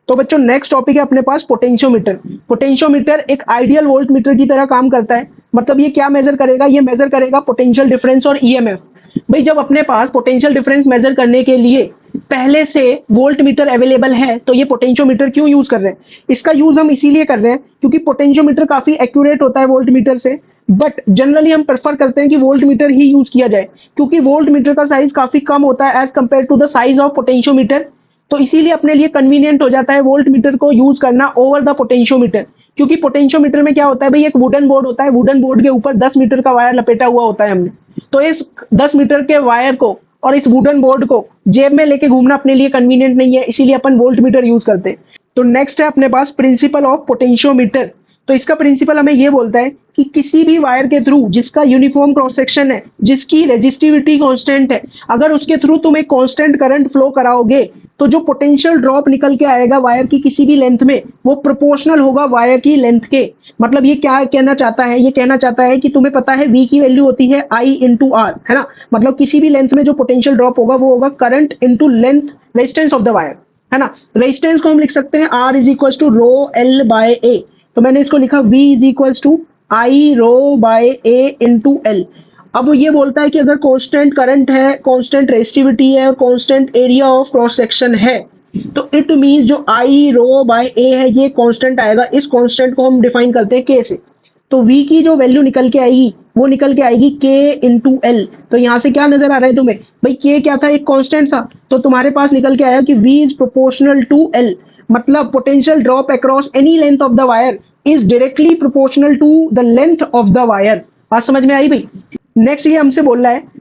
तो बच्चों नेक्स्ट टॉपिक है अपने पास पोटेंशियोमीटर। पोटेंशियोमीटर एक आइडियल वोल्ट मीटर की तरह काम करता है। मतलब ये क्या मेजर करेगा, ये मेजर करेगा पोटेंशियल डिफरेंस और ईएमएफ। भाई जब अपने पास पोटेंशियल डिफरेंस मेजर करने के लिए पहले से वोल्ट मीटर अवेलेबल है तो ये पोटेंशियोमीटर क्यों यूज कर रहे हैं, इसका यूज हम इसीलिए कर रहे हैं क्योंकि पोटेंशियोमीटर काफी एक्यूरेट होता है वोल्ट मीटर से। बट जनरली हम प्रेफर करते हैं कि वोल्ट मीटर ही यूज किया जाए क्योंकि वोल्ट मीटर का साइज काफी कम होता है as compare to the size of potentiometer. तो इसीलिए अपने लिए कन्वीनियंट हो जाता है वोल्ट मीटर को यूज करना ओवर द पोटेंशियोमीटर। क्योंकि पोटेंशियोमीटर में क्या होता है भाई, एक वुडन बोर्ड होता है, वुडन बोर्ड के ऊपर 10 मीटर का वायर लपेटा हुआ होता है हमने, तो इस 10 मीटर के वायर को और इस वुडन बोर्ड को जेब में लेके घूमना अपने लिए कन्वीनियंट नहीं है, इसीलिए अपन वोल्ट मीटर यूज करते हैं। तो नेक्स्ट है अपने पास प्रिंसिपल ऑफ पोटेंशियोमीटर। तो इसका प्रिंसिपल हमें ये बोलता है कि किसी भी वायर के थ्रू जिसका यूनिफॉर्म क्रॉस सेक्शन है, जिसकी रेजिस्टिविटी कांस्टेंट है, अगर उसके थ्रू तुम एक कांस्टेंट करंट फ्लो कराओगे तो जो पोटेंशियल ड्रॉप निकल के आएगा वायर की किसी भी लेंथ में वो प्रोपोर्शनल होगा वायर की लेंथ के। मतलब ये क्या कहना चाहता है, ये कहना चाहता है कि तुम्हें पता है V की वैल्यू होती है I इंटू आर, है ना। मतलब किसी भी लेंथ में जो पोटेंशियल ड्रॉप होगा वो होगा current into length resistance of the wire, है ना। रेजिस्टेंस को हम लिख सकते हैं R is equal to rho L by A, तो मैंने इसको लिखा V is equal to I rho by A into L। अब ये बोलता है कि अगर कांस्टेंट करंट है, कांस्टेंट रेजिस्टिविटी है और constant area of cross section है तो इट मींस जो I रो बाय A है ये कांस्टेंट आएगा। इस कांस्टेंट को हम डिफाइन करते हैं K से। तो V की जो वैल्यू निकल के आएगी वो निकल के आएगी K इंटू L। तो यहाँ से क्या नजर आ रहा है तुम्हें भाई, K क्या था, एक कांस्टेंट था, तो तुम्हारे पास निकल के आया कि V is proportional to L। मतलब potential drop across any length of the wire is directly proportional to the length of the wire. बात समझ में आई भाई। नेक्स्ट ये हमसे बोल रहा है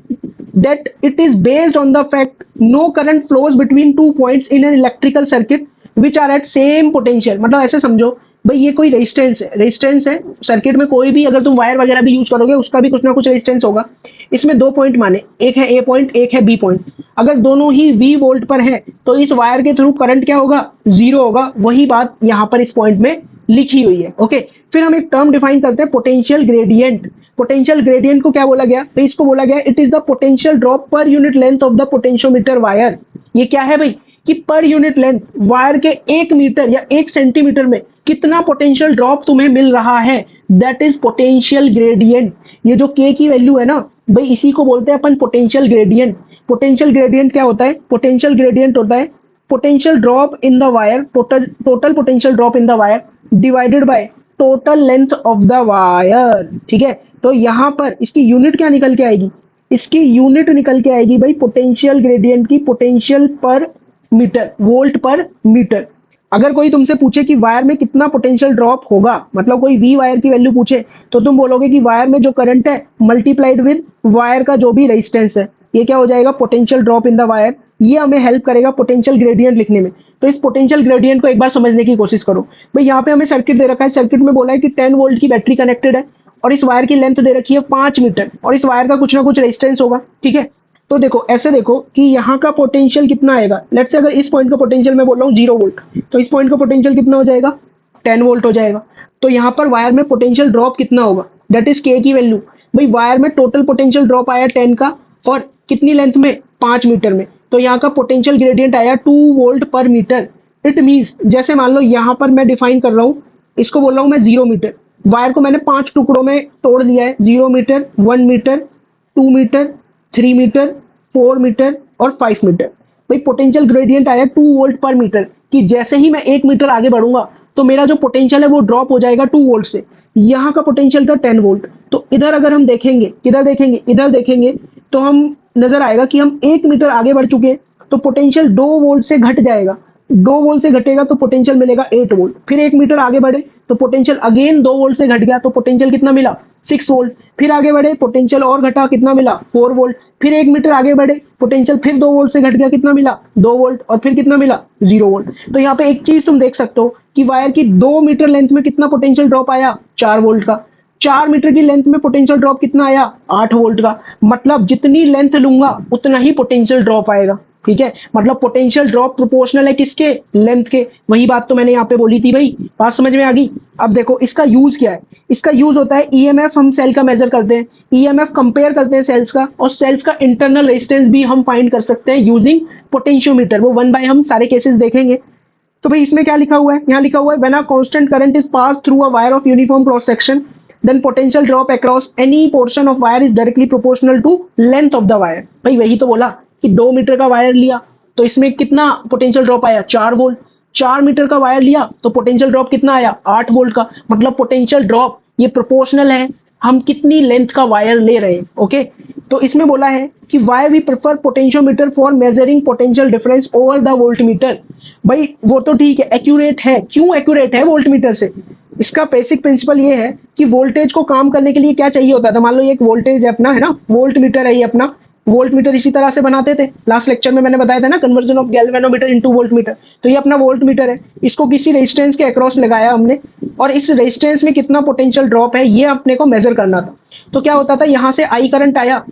that it is based on the fact no current flows between 2 points in an electrical circuit which are at same potential। मतलब ऐसे समझो भाई ये कोई रेजिस्टेंस है सर्किट में, कोई भी अगर तुम वायर वगैरह भी यूज करोगे उसका भी कुछ ना कुछ रेजिस्टेंस होगा। इसमें 2 पॉइंट माने, एक है A पॉइंट, एक है B पॉइंट। अगर दोनों ही V वोल्ट पर है तो इस वायर के थ्रू करंट क्या होगा, 0 होगा। वही बात यहाँ पर इस पॉइंट में लिखी हुई है, ओके। फिर हम एक टर्म डिफाइन करते हैं पोटेंशियल ग्रेडियंट। पोटेंशियल ग्रेडियंट को क्या बोला गया, तो इसको बोला गया it is the potential drop per unit length of the potentiometer wire. ये क्या है भाई कि पर यूनिट लेंथ वायर के 1 मीटर या 1 सेंटीमीटर में कितना पोटेंशियल ड्रॉप तुम्हें मिल रहा है, दैट इज पोटेंशियल ग्रेडियंट। ये जो K की वैल्यू है ना भाई, इसी को बोलते हैं अपन पोटेंशियल ग्रेडियंट। पोटेंशियल ग्रेडियंट क्या होता है, पोटेंशियल ग्रेडियंट होता है potential drop in the wire, total potential drop in the wire divided by total length of the wire, ठीक है। तो यहाँ पर इसकी यूनिट क्या निकल के आएगी, इसकी यूनिट निकल के आएगी भाई पोटेंशियल ग्रेडियंट की पोटेंशियल पर मीटर, वोल्ट पर मीटर। अगर कोई तुमसे पूछे कि वायर में कितना पोटेंशियल ड्रॉप होगा, मतलब कोई V वायर की वैल्यू पूछे तो तुम बोलोगे कि वायर में जो करंट है मल्टीप्लाइड विद वायर का जो भी रेजिस्टेंस है, ये क्या हो जाएगा potential drop in the wire. ये हमें हेल्प करेगा पोटेंशियल ग्रेडियंट लिखने में। तो इस पोटेंशियल ग्रेडियंट को एक बार समझने की कोशिश करो भाई। यहाँ पे हमें सर्किट दे रखा है, सर्किट में बोला है कि 10 वोल्ट की बैटरी कनेक्टेड है और इस वायर की लेंथ दे रखी है 5 मीटर और इस वायर का कुछ ना कुछ रेजिस्टेंस होगा, ठीक है। तो देखो ऐसे देखो कि यहाँ का पोटेंशियल कितना आएगा। लेट्स से अगर इस पॉइंट का पोटेंशियल मैं बोल रहा हूँ 0 वोल्ट, तो इस पॉइंट का पोटेंशियल कितना हो जाएगा 10 वोल्ट हो जाएगा। तो यहाँ पर वायर में पोटेंशियल ड्रॉप कितना होगा, दैट इज K की वैल्यू। भाई वायर में टोटल पोटेंशियल ड्रॉप आया 10 का और कितनी लेंथ में 5 मीटर में, तो यहाँ का पोटेंशियल ग्रेडियंट आया 2 वोल्ट पर मीटर। इट मीन्स जैसे मान लो यहाँ पर मैं डिफाइन कर रहा हूँ, इसको बोल रहा हूँ मैं 0 मीटर, वायर को मैंने 5 टुकड़ों में तोड़ दिया है, 0 metre, 1 metre, 2 metre, 3 metre, 4 metre और 5 मीटर। भाई पोटेंशियल ग्रेडियंट आया 2 वोल्ट पर मीटर, कि जैसे ही मैं 1 मीटर आगे बढ़ूंगा तो मेरा जो पोटेंशियल है वो ड्रॉप हो जाएगा 2 वोल्ट से। यहाँ का पोटेंशियल था 10 वोल्ट। तो इधर अगर हम देखेंगे, किधर देखेंगे, इधर देखेंगे, तो हम नजर आएगा कि हम 1 मीटर आगे बढ़ चुके हैं, तो पोटेंशियल 2 वोल्ट से घट जाएगा। 2 वोल्ट से घटेगा तो पोटेंशियल मिलेगा 8 वोल्ट। फिर 1 मीटर आगे बढ़े तो पोटेंशियल अगेन 2 वोल्ट से घट गया, तो पोटेंशियल कितना मिला, 6 वोल्ट। फिर आगे बढ़े, पोटेंशियल और घटा, कितना मिला, 4 वोल्ट। फिर 1 मीटर आगे बढ़े, पोटेंशियल फिर 2 वोल्ट से घट गया, कितना मिला, 2 वोल्ट। और फिर कितना मिला, 0 वोल्ट। तो यहाँ पे एक चीज तुम देख सकते हो कि वायर की 2 मीटर लेंथ में कितना पोटेंशियल ड्रॉप आया, 4 वोल्ट का। 4 मीटर की लेंथ में पोटेंशियल ड्रॉप कितना आया, 8 वोल्ट का। मतलब जितनी लेंथ लूंगा उतना ही पोटेंशियल ड्रॉप आएगा। ठीक है, मतलब पोटेंशियल ड्रॉप प्रोपोर्शनल है किसके, लेंथ के। वही बात तो मैंने यहाँ पे बोली थी भाई, बात समझ में आ गई। अब देखो इसका यूज क्या है। इसका यूज होता है ईएमएफ, हम सेल का मेजर करते हैं, ईएमएफ कंपेयर करते हैं सेल्स का, और सेल्स का इंटरनल रेजिस्टेंस भी हम फाइंड कर सकते हैं यूजिंग पोटेंशियोमीटर। वो वन बाय हम सारे केसेस देखेंगे। तो भाई इसमें क्या लिखा हुआ है, यहाँ लिखा हुआ है when a constant current is pass through a wire of uniform cross section then potential drop across any portion of wire is directly proportional to length of the wire. भाई वही तो बोला कि 2 मीटर का वायर लिया तो इसमें कितना पोटेंशियल ड्रॉप आया, 4 वोल्ट। 4 मीटर का वायर लिया तो पोटेंशियल ड्रॉप कितना आया, 8 वोल्ट का। मतलब पोटेंशियल ड्रॉप ये प्रोपोर्शनल है हम कितनी लेंथ का वायर ले रहे हैं। ओके, तो इसमें बोला है कि why we prefer potentiometer for measuring potential difference over the voltmeter. भाई वो तो ठीक है, एक्यूरेट है। क्यों एक्यूरेट है वोल्टमीटर से, इसका बेसिक प्रिंसिपल ये है कि वोल्टेज को काम करने के लिए क्या चाहिए होता था। मान लो ये एक वोल्टेज है अपना, है ना, वोल्ट मीटर है ये अपना। वोल्ट मीटर इसी तरह से बनाते थे, लास्ट लेक्चर में मैंने बताया था ना, conversion of galvanometer into volt meter. तो ये अपना वोल्ट मीटर है, इसको किसी रेजिस्टेंस के अक्रॉस लगाया हमने, और इस रेजिस्टेंस में कितना पोटेंशियल ड्रॉप है ये अपने को मेजर करना था। तो क्या होता था, यहां से आई करंट आया,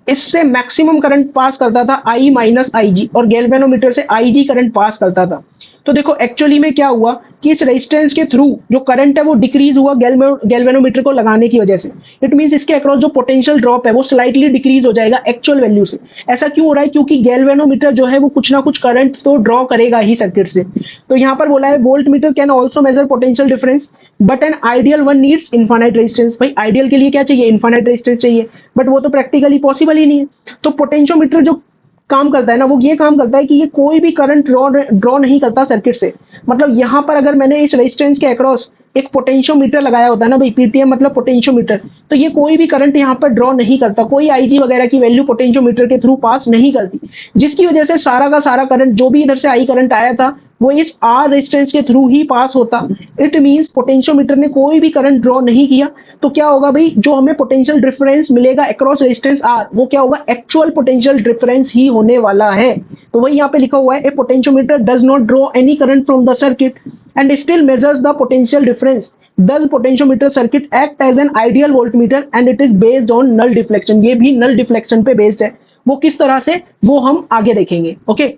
इससे मैक्सिमम करंट पास करता था आई माइनस आई जी, और गैल्वेनोमीटर से आई जी करंट पास करता था। तो देखो एक्चुअली में क्या हुआ कि इस रेजिस्टेंस के थ्रू जो करंट है वो डिक्रीज हुआ गैल्वेनोमीटर को लगाने की वजह से। इट मींस इसके अक्रॉस जो पोटेंशियल ड्रॉप है वो स्लाइटली डिक्रीज हो जाएगा एक्चुअल वैल्यू से। ऐसा क्यों हो रहा है, क्योंकि गैल्वेनोमीटर जो है वो कुछ ना कुछ करंट तो ड्रॉ करेगा ही सर्किट से। तो यहाँ पर बोला है voltmeter can also measure potential difference but an ideal one needs infinite resistance. भाई आइडियल के लिए क्या चाहिए, इनफाइनाइट रेजिस्टेंस चाहिए, बट वो तो प्रैक्टिकली पॉसिबल ही नहीं है। तो पोटेंशियोमीटर जो काम करता है ना, वो ये काम करता है कि ये कोई भी करंट ड्रॉ नहीं करता सर्किट से। मतलब यहां पर अगर मैंने इस रेजिस्टेंस के अक्रॉस एक पोटेंशियोमीटर लगाया होता है ना भाई, पीटीएम मतलब पोटेंशियोमीटर, तो ये कोई भी करंट यहाँ पर ड्रॉ नहीं करता, कोई आईजी वगैरह की वैल्यू पोटेंशियोमीटर के थ्रू पास नहीं करती, जिसकी वजह से सारा का सारा करंट जो भी इधर से आई करंट आया था वो इस आर रेजिस्टेंस के थ्रू ही पास होता। इट मींस पोटेंशियोमीटर ने कोई भी करंट ड्रॉ नहीं किया। तो क्या होगा भाई, जो हमें पोटेंशियल डिफरेंस मिलेगा अक्रॉस रेजिस्टेंस आर, वो क्या होगा, एक्चुअल पोटेंशियल डिफरेंस ही होने वाला है। तो वही यहाँ पे लिखा हुआ है, a potentiometer does not draw any current from the circuit and still measures the potential difference. Thus potentiometer circuit act as an ideal voltmeter and it is based on null deflection। ये भी null deflection पे based है। वो किस तरह से, वो हम आगे देखेंगे। ओके,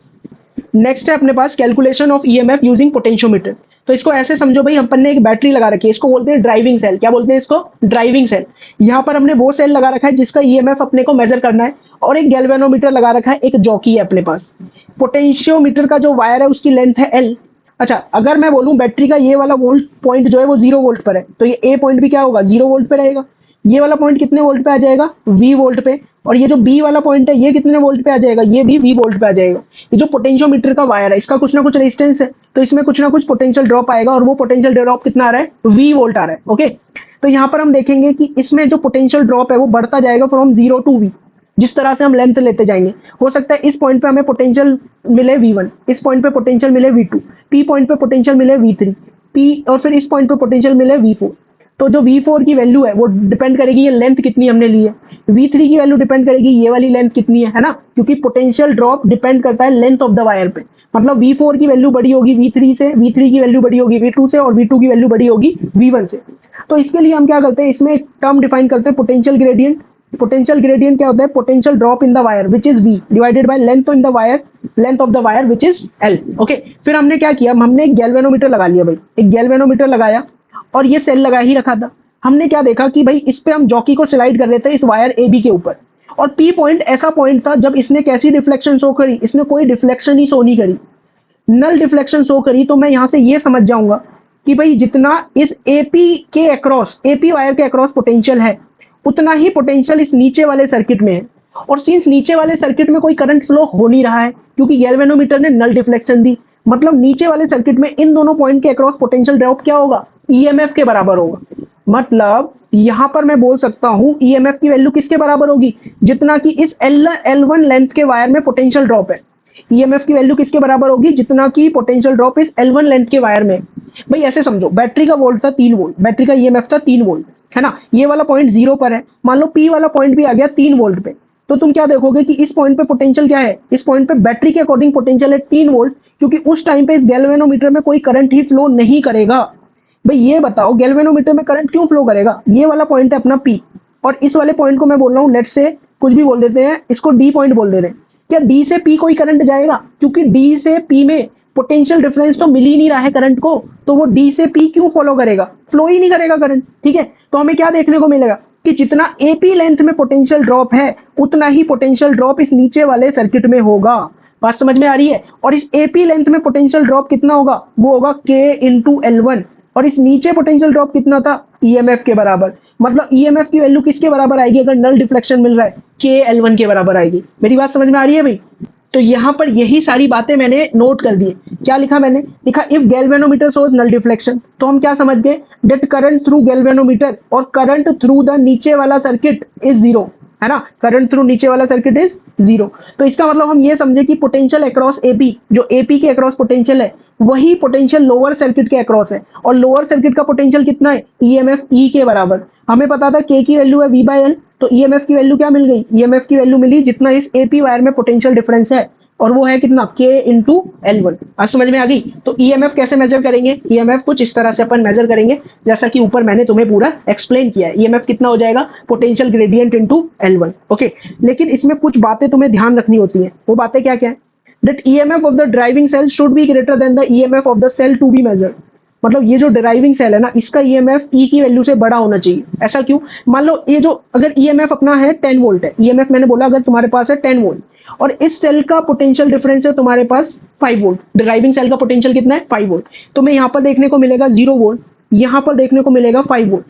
नेक्स्ट है अपने पास calculation of EMF using potentiometer. तो इसको ऐसे समझो भाई, अपन ने एक बैटरी लगा रखी है, इसको बोलते हैं ड्राइविंग सेल। क्या बोलते हैं इसको, ड्राइविंग सेल। यहाँ पर हमने वो सेल लगा रखा है जिसका ईएमएफ अपने को मेजर करना है, और एक गैल्वेनोमीटर लगा रखा है, एक जॉकी है अपने पास। पोटेंशियोमीटर का जो वायर है उसकी लेंथ है एल। अच्छा, अगर मैं बोलूं बैटरी का ये वाला वोल्ट पॉइंट जो है वो 0 वोल्ट पर है, तो ये ए पॉइंट भी क्या होगा, 0 वोल्ट पे रहेगा। ये वाला पॉइंट कितने वोल्ट पे आ जाएगा, वी वोल्ट पे। और ये जो बी वाला पॉइंट है ये कितने वोल्ट पे आ जाएगा, ये भी वी वोल्ट पे आ जाएगा। ये जो पोटेंशियोमीटर का वायर है इसका कुछ ना कुछ रेजिस्टेंस है, तो इसमें कुछ ना कुछ पोटेंशियल ड्रॉप आएगा, और वो पोटेंशियल ड्रॉप कितना आ रहा है, वी वोल्ट आ रहा है। ओके, तो यहाँ पर हम देखेंगे कि इसमें जो पोटेंशियल ड्रॉप है वो बढ़ता जाएगा फ्रॉम 0 टू वी। जिस तरह से हम लेंथ लेते जाएंगे, हो सकता है इस पॉइंट पे हमें पोटेंशियल मिले V1, इस पॉइंट पे पोटेंशियल मिले V2, P पॉइंट पे पोटेंशियल मिले V3, P और फिर इस पॉइंट पे पोटेंशियल मिले V4। तो जो V4 की वैल्यू है वो डिपेंड करेगी ये लेंथ कितनी हमने ली है। V3 की वैल्यू डिपेंड करेगी ये वाली लेंथ कितनी है ना, क्योंकि पोटेंशियल ड्रॉप डिपेंड करता है लेंथ ऑफ द वायर पे। मतलब V4 की वैल्यू बड़ी होगी V3 से, V3 की वैल्यू बड़ी होगी V2 से, और V2 की वैल्यू बड़ी होगी V1 से। तो इसके लिए हम क्या करते हैं, इसमें एक टर्म डिफाइन करते हैं, पोटेंशियल ग्रेडियंट। पोटेंशियल ग्रेडियंट क्या होता है, potential drop in the wire which is V divided by length in the wire, length of the wire which is L। Okay, फिर हमने क्या किया, हमने एक गैल्वेनोमीटर लगा लिया भाई, एक गैल्वेनोमीटर लगाया, और ये सेल लगा ही रखा था। हमने क्या देखा कि भाई इस पे हम जॉकी को स्लाइड कर रहे थे इस वायर ए बी के ऊपर, और पी पॉइंट ऐसा पॉइंट था जब इसने कैसी डिफ्लेक्शन शो करी, इसने कोई डिफ्लेक्शन ही शो नहीं करी, नल डिफ्लेक्शन शो करी। तो मैं यहां से ये समझ जाऊंगा कि भाई जितना इस एपी के अक्रॉस, एपी वायर के अक्रॉस पोटेंशियल है, उतना ही पोटेंशियल इस नीचे वाले सर्किट में है। और सिंस नीचे वाले सर्किट में कोई करंट फ्लो हो नहीं रहा है क्योंकि गैल्वेनोमीटर ने नल डिफ्लेक्शन दी, मतलब नीचे वाले सर्किट में इन दोनों पॉइंट के अक्रॉस पोटेंशियल ड्रॉप क्या होगा, ईएमएफ के बराबर होगा। मतलब यहां पर मैं बोल सकता हूं ईएमएफ की वैल्यू किसके बराबर होगी, जितना कि इस L1 लेंथ के वायर में पोटेंशियल ड्रॉप है। ईएमएफ की वैल्यू किसके बराबर होगी, जितना की पोटेंशियल ड्रॉप इस L1 लेंथ के वायर में। भाई ऐसे समझो, बैटरी का वोल्ट था 3 वोल्ट, बैटरी का ईएमएफ था 3 वोल्ट, है ना। ये वाला पॉइंट 0 पर है, मान लो पी वाला पॉइंट भी आ गया 3 वोल्ट पे, तो तुम क्या देखोगे कि इस पॉइंट पे पोटेंशियल क्या है, इस पॉइंट पे बैटरी के अकॉर्डिंग पोटेंशियल है 3 वोल्ट, क्योंकि उस टाइम पे इस गैल्वेनोमीटर में कोई करंट ही फ्लो नहीं करेगा। भाई ये बताओ गैल्वेनोमीटर में करंट क्यों फ्लो करेगा, ये वाला पॉइंट है अपना पी, और इस वाले पॉइंट को मैं बोल रहा हूँ लेट से कुछ भी बोल देते हैं, इसको डी पॉइंट बोल दे रहे हैं। क्या डी से पी कोई करंट जाएगा, क्योंकि डी से पी में पोटेंशियल डिफरेंस तो मिल ही नहीं रहा है करंट को, तो वो डी से पी क्यों फॉलो करेगा, फ्लो ही नहीं करेगा करंट। ठीक है, तो हमें क्या देखने को मिलेगा कि जितना एपी लेंथ में पोटेंशियल ड्रॉप है, उतना ही पोटेंशियल ड्रॉप इस नीचे वाले सर्किट में होगा। बात समझ में आ रही है। और इस एपी लेंथ में पोटेंशियल ड्रॉप कितना होगा, वो होगा के इंटू L1, और इस नीचे पोटेंशियल ड्रॉप कितना था, ईएमएफ के बराबर। मतलब ईएमएफ की वैल्यू किसके बराबर आएगी अगर नल डिफ्लेक्शन मिल रहा है, के L1 के बराबर आएगी। मेरी बात समझ में आ रही है भाई। तो यहां पर यही सारी बातें मैंने नोट कर दी। क्या लिखा मैंने, लिखा if galvanometer shows null deflection, तो हम क्या समझ गए, डेट करंट थ्रू गैल्वेनोमीटर और करंट थ्रू द नीचे वाला सर्किट इज जीरो, है ना। करंट थ्रू नीचे वाला सर्किट इज जीरो। तो इसका मतलब हम ये समझे कि पोटेंशियल अक्रॉस एपी, जो एपी के अक्रॉस पोटेंशियल है, वही पोटेंशियल लोअर सर्किट के अक्रॉस है। और लोअर सर्किट का पोटेंशियल कितना है, ईएमएफ ई के बराबर। हमें पता था के की वैल्यू है वी बाई एल, तो ईएमएफ की वैल्यू क्या मिल गई, ईएमएफ की वैल्यू मिली जितना इस एपी वायर में पोटेंशियल डिफरेंस है, और वो है कितना, के इंटू L1। आज समझ में आ गई। तो ईएमएफ कैसे मेजर करेंगे, ईएमएफ कुछ इस तरह से अपन मेजर करेंगे जैसा कि ऊपर मैंने तुम्हें पूरा एक्सप्लेन किया है। ईएमएफ कितना हो जाएगा, potential gradient into L1। Okay, लेकिन इसमें कुछ बातें तुम्हें ध्यान रखनी होती है। वो बातें क्या क्या है, that EMF of the driving cell should be greater than the EMF of the cell to be measured। मतलब ये जो ड्राइविंग सेल है ना, इसका EMF E की वैल्यू से बड़ा होना चाहिए। ऐसा क्यों, मान लो ये जो अगर EMF अपना है 10 वोल्ट है, EMF मैंने बोला अगर तुम्हारे पास है 10 वोल्ट, और इस सेल का पोटेंशियल डिफरेंस है तुम्हारे पास 5 वोल्ट, ड्राइविंग सेल का पोटेंशियल कितना है 5 वोल्ट, तो मैं यहाँ पर देखने को मिलेगा 0 वोल्ट, यहाँ पर देखने को मिलेगा 5 वोल्ट।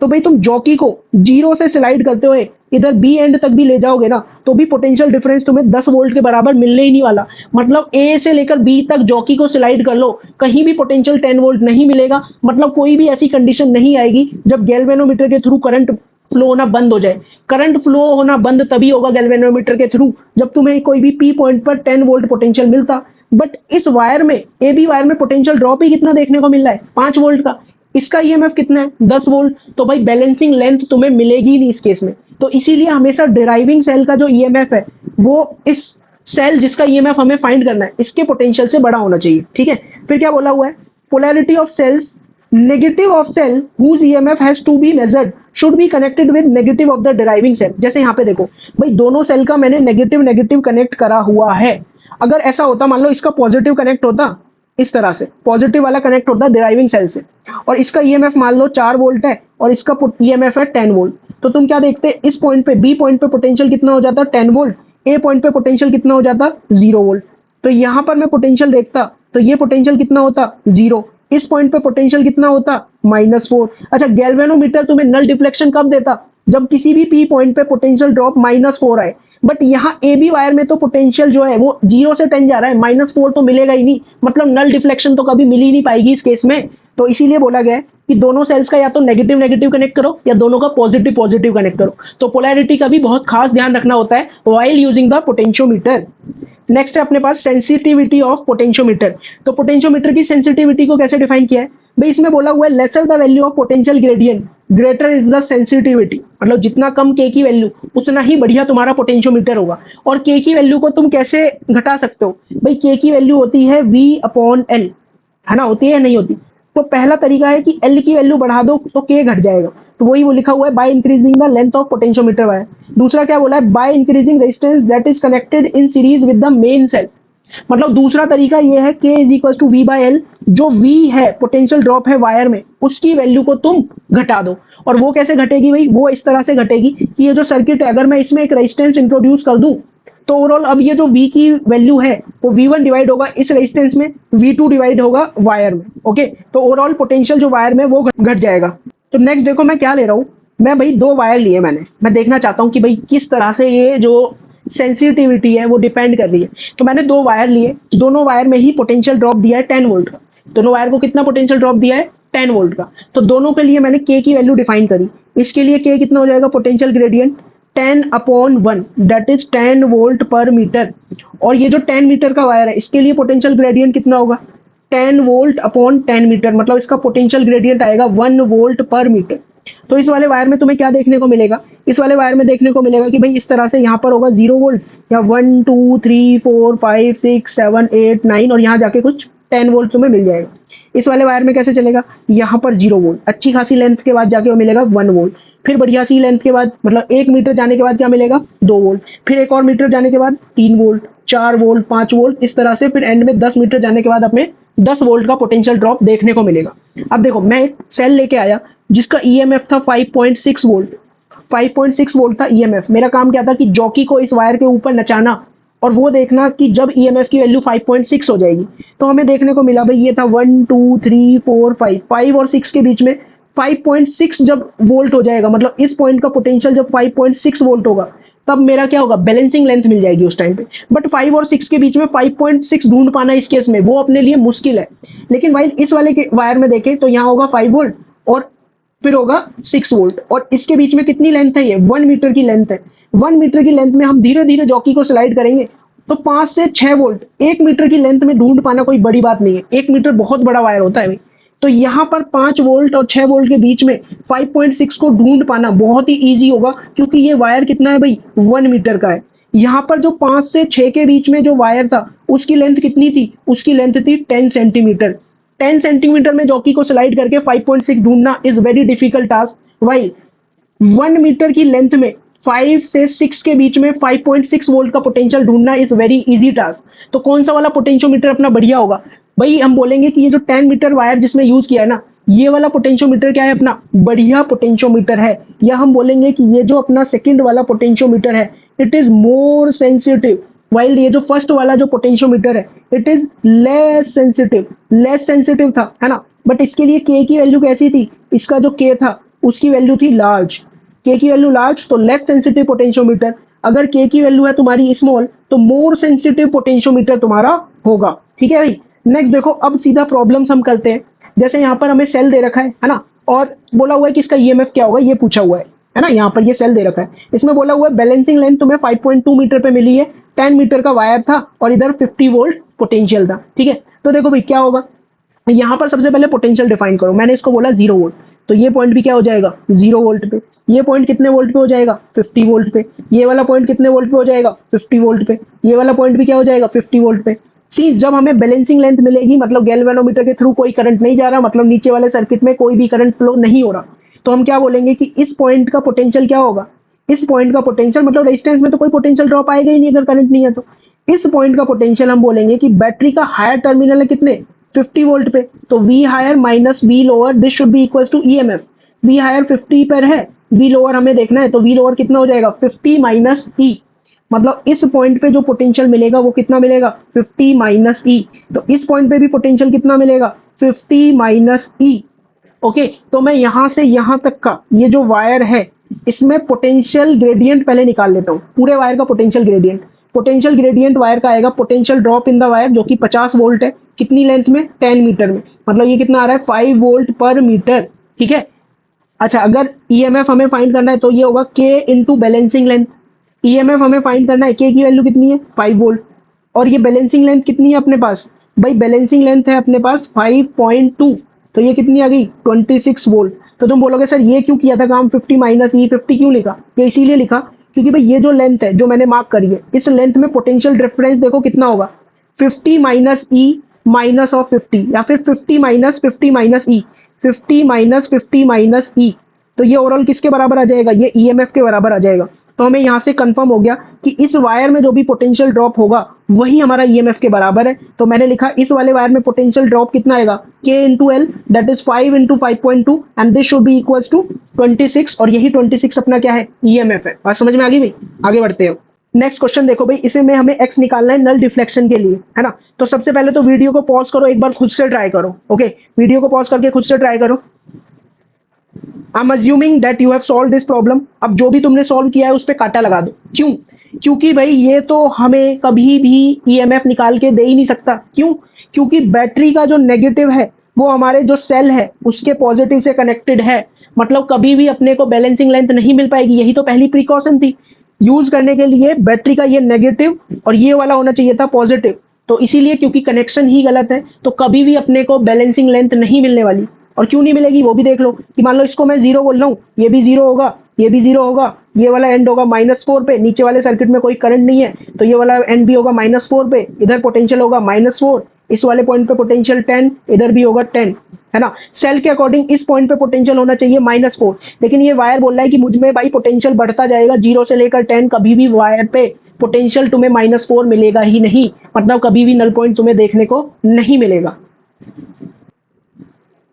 तो भाई तुम जॉकी को 0 से स्लाइड करते हुए इधर बी एंड तक भी ले जाओगे ना, तो भी पोटेंशियल डिफरेंस तुम्हें 10 वोल्ट के बराबर मिलने ही नहीं वाला। मतलब ए से लेकर बी तक जॉकी को स्लाइड कर लो, कहीं भी पोटेंशियल 10 वोल्ट नहीं मिलेगा। मतलब कोई भी ऐसी कंडीशन नहीं आएगी जब गैल्वेनोमीटर के थ्रू करंट फ्लो होना बंद हो जाए। करंट फ्लो होना बंद तभी होगा गैल्वेनोमीटर के थ्रू जब तुम्हें कोई भी पी पॉइंट पर 10 वोल्ट पोटेंशियल मिलता। बट इस वायर में, ए बी वायर में पोटेंशियल ड्रॉप ही कितना देखने को मिल रहा है, 5 वोल्ट का। इसका ईएमएफ कितना है, 10 वोल्ट। तो भाई बैलेंसिंग लेंथ तुम्हें मिलेगी ही नहीं इस केस में। तो इसीलिए हमेशा ड्राइविंग सेल का जो ईएमएफ है, वो इस सेल जिसका ईएमएफ हमें फाइंड करना है, इसके पोटेंशियल से बड़ा होना चाहिए। ठीक है, फिर क्या बोला हुआ है, polarity of cells, negative of cell whose EMF has to be measured should be connected with negative of the deriving cell। जैसे यहाँ पे देखो भाई, दोनों सेल का मैंने नेगेटिव नेगेटिव कनेक्ट करा हुआ है। अगर ऐसा होता, मान लो इसका पॉजिटिव कनेक्ट होता, इस तरह से पॉजिटिव वाला कनेक्ट होता ड्राइविंग सेल से, और इसका ईएमएफ मान लो 4 वोल्ट है और इसका ईएमएफ है 10 वोल्ट, तो तुम क्या देखते, इस पॉइंट पे, बी पॉइंट पे पोटेंशियल कितना हो जाता 10 वोल्ट, ए पॉइंट पे पोटेंशियल कितना हो जाता 0 वोल्ट। तो यहां पर मैं पोटेंशियल देखता तो ये पोटेंशियल कितना होता 0, इस पॉइंट पे पोटेंशियल कितना होता -4। अच्छा, गैल्वेनोमीटर तुम्हें नल डिफ्लेक्शन कब देता, जब किसी भी पी पॉइंट पे पोटेंशियल ड्रॉप -4 आए। बट यहाँ ए बी वायर में तो पोटेंशियल जो है वो 0 से 10 जा रहा है, -4 तो मिलेगा ही नहीं। मतलब नल डिफ्लेक्शन तो कभी मिल ही नहीं पाएगी इस केस में। तो इसीलिए बोला गया है कि दोनों सेल्स का या तो नेगेटिव नेगेटिव कनेक्ट करो या दोनों का पॉजिटिव पॉजिटिव कनेक्ट करो। तो पोलैरिटी का भी बहुत खास ध्यान रखना होता है while using the potentiometer. Next है अपने पास सेंसिटिविटी ऑफ पोटेंशियोमीटर। तो पोटेंशियोमीटर की सेंसिटिविटी को कैसे डिफाइन किया है भाई, इसमें बोला हुआ है lesser the value of potential gradient greater is the sensitivity. मतलब जितना कम के की वैल्यू उतना ही बढ़िया तुम्हारा पोटेंशियोमीटर होगा। और के की वैल्यू को तुम कैसे घटा सकते हो भाई, के की वैल्यू होती है V/L, है ना, होती है नहीं होती। तो पहला तरीका है कि L की वैल्यू बढ़ा दो तो K घट जाएगा, तो वही वो लिखा हुआ है by increasing the length of potentiometer wire. दूसरा क्या बोला है, by increasing resistance that is connected in series with the main cell. मतलब दूसरा तरीका ये है K = V/L, जो V है पोटेंशियल ड्रॉप है वायर में, उसकी वैल्यू को तुम घटा दो। और वो कैसे घटेगी भाई, वो इस तरह से घटेगी कि ये जो सर्किट है, अगर मैं इसमें एक रेजिस्टेंस इंट्रोड्यूस कर दूं तो ओवरऑल अब ये जो V की वैल्यू है वो V1 डिवाइड होगा इस रेजिस्टेंस में, V2 डिवाइड होगा वायर में। ओके, तो ओवरऑल पोटेंशियल जो वायर में वो घट जाएगा। तो नेक्स्ट देखो मैं क्या ले रहा हूँ, मैं भाई दो वायर लिए मैंने, मैं देखना चाहता हूँ कि भाई किस तरह से ये जो सेंसिटिविटी है वो डिपेंड कर रही है। तो मैंने दो वायर लिए, दोनों वायर में ही पोटेंशियल ड्रॉप दिया है 10 वोल्ट का। दोनों वायर को कितना पोटेंशियल ड्रॉप दिया है 10 वोल्ट का। तो दोनों के लिए मैंने के की वैल्यू डिफाइन करी। इसके लिए के कितना हो जाएगा potential gradient 10/1 that is 10 volt पर मीटर। और ये जो 10 मीटर का वायर है इसके लिए पोटेंशियल ग्रेडियंट कितना होगा 10 वोल्ट अपॉन 10 मीटर, मतलब इसका पोटेंशियल ग्रेडियंट आएगा 1 वोल्ट पर मीटर। तो इस वाले वायर में तुम्हें क्या देखने को मिलेगा, इस वाले वायर में देखने को मिलेगा कि भाई इस तरह से यहाँ पर होगा 0 वोल्ट या 1 2 3 4 5 6 7 8 9 और यहाँ जाके कुछ 10 वोल्ट तुम्हें मिल जाएगा। इस वाले वायर में कैसे चलेगा, यहाँ पर 0 वोल्ट, अच्छी खासी लेंथ के बाद जाके वो मिलेगा 1 वोल्ट, फिर बढ़िया सी लेंथ के बाद मतलब 1 मीटर जाने के बाद क्या मिलेगा 2 वोल्ट, फिर एक और मीटर जाने के बाद 3 वोल्ट 4 वोल्ट 5 वोल्ट, इस तरह से फिर एंड में 10 मीटर जाने के बाद हमें 10 वोल्ट का पोटेंशियल ड्रॉप देखने को मिलेगा। अब देखो मैं एक सेल लेके आया जिसका ईएमएफ था 5.6 वोल्ट, 5.6 वोल्ट था ईएमएफ। मेरा काम क्या था कि जॉकी को इस वायर के ऊपर नचाना और वो देखना कि जब ईएमएफ की वैल्यू 5.6 हो जाएगी तो हमें देखने को मिला भाई ये था 1 2 3 4 5 5 और 6 के बीच में 5.6 जब वोल्ट हो जाएगा, मतलब इस पॉइंट का पोटेंशियल जब 5.6 वोल्ट होगा तब मेरा क्या होगा बैलेंसिंग लेंथ मिल जाएगी उस टाइम पे। बट 5 और 6 के बीच में 5.6 ढूंढ पाना इस केस में वो अपने लिए मुश्किल है। लेकिन भाई इस वाले के वायर में देखें तो यहाँ होगा 5 वोल्ट और फिर होगा 6 वोल्ट और इसके बीच में कितनी लेंथ है, ये 1 मीटर की लेंथ है। 1 मीटर की लेंथ में हम धीरे धीरे जॉकी को स्लाइड करेंगे तो 5 से 6 वोल्ट 1 मीटर की लेंथ में ढूंढ पाना कोई बड़ी बात नहीं है, 1 मीटर बहुत बड़ा वायर होता है भाई। तो यहाँ पर 5 वोल्ट और 6 वोल्ट के बीच में 5.6 को ढूंढ पाना बहुत ही इजी होगा क्योंकि ये वायर कितना है भाई 1 मीटर का है। यहाँ पर जो 5 से 6 के बीच में जो वायर था उसकी लेंथ कितनी थी, उसकी लेंथ थी 10 सेंटीमीटर। 10 सेंटीमीटर में जॉकी को स्लाइड करके 5.6 ढूंढना is very difficult task. While 1 metre की लेंथ में 5 से 6 के बीच में 5.6 वोल्ट का पोटेंशियल ढूंढना इज वेरी इजी टास्क। तो कौन सा वाला पोटेंशियोमीटर अपना बढ़िया होगा भाई, हम बोलेंगे कि ये जो 10 मीटर वायर जिसमें यूज किया है ना ये वाला पोटेंशियोमीटर क्या है अपना बढ़िया पोटेंशियोमीटर है, या हम बोलेंगे कि ये जो अपना सेकंड वाला पोटेंशियोमीटर है it is more sensitive, while ये जो फर्स्ट वाला जो पोटेंशियोमीटर है it is less sensitive, less sensitive था है ना। बट इसके लिए के की वैल्यू कैसी थी, इसका जो के था उसकी वैल्यू थी लार्ज, के की वैल्यू लार्ज तो लेस सेंसिटिव पोटेंशियोमीटर। अगर के की वैल्यू है तुम्हारी स्मॉल तो मोर सेंसिटिव पोटेंशियोमीटर तुम्हारा होगा। ठीक है भाई, नेक्स्ट देखो अब सीधा प्रॉब्लम्स हम करते हैं। जैसे यहाँ पर हमें सेल दे रखा है ना, और बोला हुआ है कि इसका ईएमएफ क्या होगा ये पूछा हुआ है ना। यहाँ पर ये सेल दे रखा है, इसमें बोला हुआ है बैलेंसिंग लेंथ तुम्हें 5.2 मीटर पे मिली है, 10 मीटर का वायर था और इधर 50 वोल्ट पोटेंशियल था। ठीक है, तो देखो भाई क्या होगा, यहाँ पर सबसे पहले पोटेंशियल डिफाइन करो। मैंने इसको बोला 0 वोल्ट, तो ये पॉइंट भी क्या हो जाएगा 0 वोल्ट पे, ये पॉइंट कितने वोल्ट पे हो जाएगा 50 वोल्ट पे, ये वाला पॉइंट कितने वोल्ट पे हो जाएगा 50 वोल्ट पे, ये वाला पॉइंट भी क्या हो जाएगा 50 वोल्ट पे। सी जब हमें बैलेंसिंग लेंथ मिलेगी मतलब गैल्वेनोमीटर के थ्रू कोई करंट नहीं जा रहा, मतलब नीचे वाले सर्किट में कोई भी करंट फ्लो नहीं हो रहा, तो हम क्या बोलेंगे कि इस पॉइंट का पोटेंशियल क्या होगा, इस पॉइंट का पोटेंशियल मतलब रेजिस्टेंस में तो कोई पोटेंशियल ड्रॉप आएगा ही नहीं अगर करंट नहीं है तो। इस पॉइंट का पोटेंशियल हम बोलेंगे कि बैटरी का हायर टर्मिनल है कितने 50 वोल्ट पे, तो V higher minus V lower this should be equals to EMF। V higher 50 पर है, V लोअर हमें देखना है, तो V लोअर कितना हो जाएगा 50 माइनस E, मतलब इस पॉइंट पे जो पोटेंशियल मिलेगा वो कितना मिलेगा 50 माइनस E। तो इस पॉइंट पे भी पोटेंशियल कितना मिलेगा 50 माइनस E। ओके, तो मैं यहां से यहां तक का ये जो वायर है इसमें पोटेंशियल ग्रेडियंट पहले निकाल लेता हूँ, पूरे वायर का potential gradient. Potential gradient wire का आएगा potential drop in the wire जो कि 50 वोल्ट है, कितनी लेंथ में 10 मीटर में, मतलब ये कितना आ रहा है 5 वोल्ट पर मीटर। ठीक है, अच्छा अगर ईएमएफ हमें फाइंड करना है तो ये होगा के इंटू बैलेंसिंग लेंथ। ईएमएफ हमें फाइंड करना है, के की वैल्यू कितनी है 5 वोल्ट और ये बैलेंसिंग लेंथ कितनी है अपने पास, भाई बैलेंसिंग लेंथ है अपने पास 5.2, तो ये कितनी आ गई 26 वोल्ट। तो तुम बोलोगे सर ये क्यों किया था काम 50 माइनस ई 50 क्यों लिखा, ये इसीलिए लिखा क्योंकि भाई ये जो लेंथ है जो मैंने मार्क करी है इस लेंथ में पोटेंशियल डिफरेंस देखो कितना होगा 50 माइनस ई माइनस ऑफ 50 या फिर 50 माइनस 50 माइनस ई, 50 माइनस 50 माइनस ई, तो ये ओवरऑल किसके बराबर आ जाएगा, ये ईएमएफ के बराबर आ जाएगा। तो हमें यहाँ से कंफर्म हो गया कि इस वायर में जो भी पोटेंशियल ड्रॉप होगा वही हमारा ईएमएफ के बराबर है। तो मैंने लिखा इस वाले वायर में पोटेंशियल ड्रॉप कितना आएगा K into L that is 5 into 5.2 and this should be equals to 26 और यही 26 अपना क्या है ईएमएफ है। बात समझ में आ गई भाई, आगे बढ़ते हैं। नेक्स्ट क्वेश्चन देखो भाई, इसे में हमें x निकालना है नल डिफ्लेक्शन के लिए, है ना। तो सबसे पहले तो वीडियो को पॉज करो, एक बार खुद से ट्राई करो। ओके, वीडियो को पॉज करके खुद से ट्राई करो। I am assuming that you have solve this problem. अब जो भी तुमने सॉल्व किया है उस पर काटा लगा दो। क्यों? क्योंकि भाई ये तो हमें कभी भी ईएमएफ निकाल के दे ही नहीं सकता। क्यों? क्योंकि बैटरी का जो नेगेटिव है वो हमारे जो सेल है उसके पॉजिटिव से कनेक्टेड है, मतलब कभी भी अपने को बैलेंसिंग लेंथ नहीं मिल पाएगी। यही तो पहली प्रिकॉशन थी। यूज करने के लिए बैटरी का ये नेगेटिव और ये वाला होना चाहिए था पॉजिटिव। तो इसीलिए क्योंकि कनेक्शन ही गलत है तो कभी भी अपने को बैलेंसिंग लेंथ नहीं मिलने वाली। और क्यों नहीं मिलेगी वो भी देख लो कि मान लो इसको मैं जीरो बोल रहा हूँ, ये भी जीरो होगा, ये भी जीरो होगा, ये वाला एंड होगा -4 पे, नीचे वाले सर्किट में कोई करंट नहीं है तो ये वाला एंड भी होगा -4 पे, इधर पोटेंशियल होगा -4, इस वाले पॉइंट पे पोटेंशियल 10, इधर भी होगा 10, है ना। सेल के अकॉर्डिंग इस पॉइंट पे पोटेंशियल होना चाहिए -4, लेकिन ये वायर बोल रहा है कि मुझ में भाई पोटेंशियल बढ़ता जाएगा 0 से लेकर 10, कभी भी वायर पे पोटेंशियल तुम्हें -4 मिलेगा ही नहीं, मतलब कभी भी नल पॉइंट तुम्हें देखने को नहीं मिलेगा।